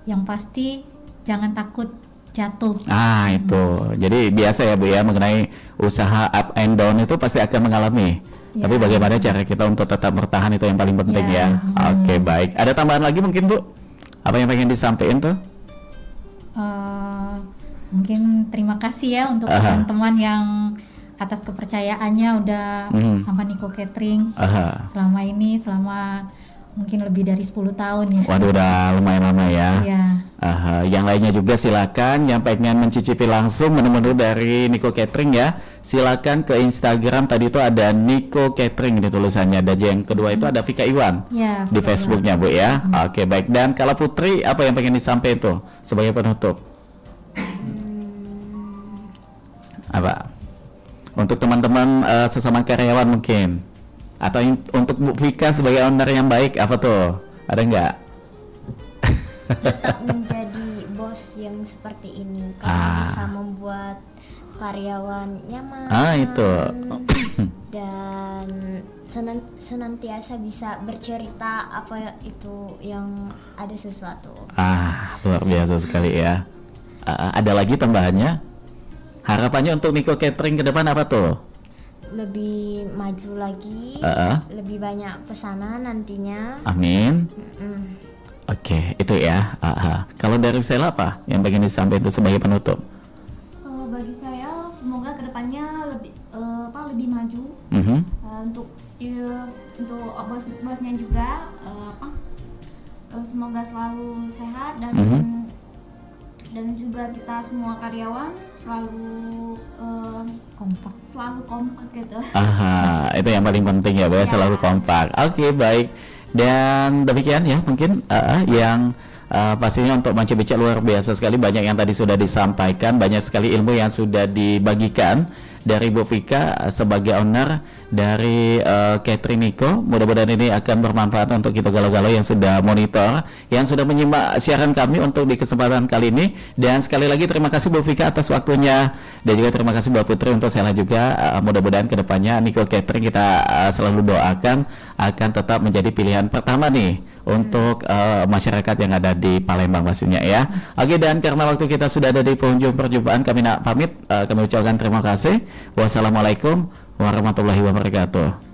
[SPEAKER 4] Yang pasti jangan takut jatuh.
[SPEAKER 3] Itu jadi biasa ya Bu ya, mengenai usaha up and down itu pasti akan mengalami. Tapi bagaimana cara kita untuk tetap bertahan, itu yang paling penting ya. Oke baik, ada tambahan lagi mungkin Bu? Apa yang pengen disampaikan tuh?
[SPEAKER 4] Mungkin terima kasih ya untuk teman-teman yang atas kepercayaannya udah sama Nico Catering selama ini, selama mungkin lebih dari 10 tahun ya.
[SPEAKER 3] Waduh, udah lumayan lama ya. Yang lainnya juga silakan yang pengen mencicipi langsung menu-menu dari Nico Catering ya, silakan ke Instagram. Tadi itu ada Nico Catering ini tulisannya, dan yang kedua itu ada Vika Iwan di Facebooknya Bu ya. Oke baik, dan kalau Putri apa yang pengen disampaikan tuh sebagai penutup? Apa? Untuk teman-teman sesama karyawan mungkin, atau untuk Bu Vika sebagai owner yang baik, apa tuh? Ada nggak?
[SPEAKER 5] Tetap menjadi bos yang seperti ini, karena bisa membuat karyawan nyaman.
[SPEAKER 3] Itu.
[SPEAKER 5] Dan senantiasa bisa bercerita apa itu yang ada sesuatu.
[SPEAKER 3] Luar biasa sekali ya. Ada lagi tambahannya? Harapannya untuk Nico Catering ke depan apa tuh?
[SPEAKER 5] Lebih maju lagi, lebih banyak pesanan nantinya.
[SPEAKER 3] Amin. Oke, itu ya. Kalau dari Sela apa yang pengen disampaikan itu sebagai penutup?
[SPEAKER 10] Bagi saya semoga kedepannya lebih maju. Untuk bosnya juga semoga selalu sehat, dan juga kita semua karyawan selalu kompak gitu.
[SPEAKER 3] Itu yang paling penting ya, selalu kompak. Oke baik. Dan demikian ya mungkin yang pastinya untuk Manca Becek luar biasa sekali, banyak yang tadi sudah disampaikan, banyak sekali ilmu yang sudah dibagikan dari Bu Vika sebagai owner dari Catering Niko. Mudah-mudahan ini akan bermanfaat untuk kita galau-galau yang sudah monitor, yang sudah menyimak siaran kami untuk di kesempatan kali ini. Dan sekali lagi terima kasih Bu Vika atas waktunya, dan juga terima kasih Bu Putri untuk Sela juga. Mudah-mudahan kedepannya Niko Catering kita selalu doakan akan tetap menjadi pilihan pertama nih untuk masyarakat yang ada di Palembang pastinya ya. Oke, dan karena waktu kita sudah ada di penghujung perjumpaan, kami nak pamit, kami ucapkan terima kasih. Wassalamualaikum warahmatullahi wabarakatuh.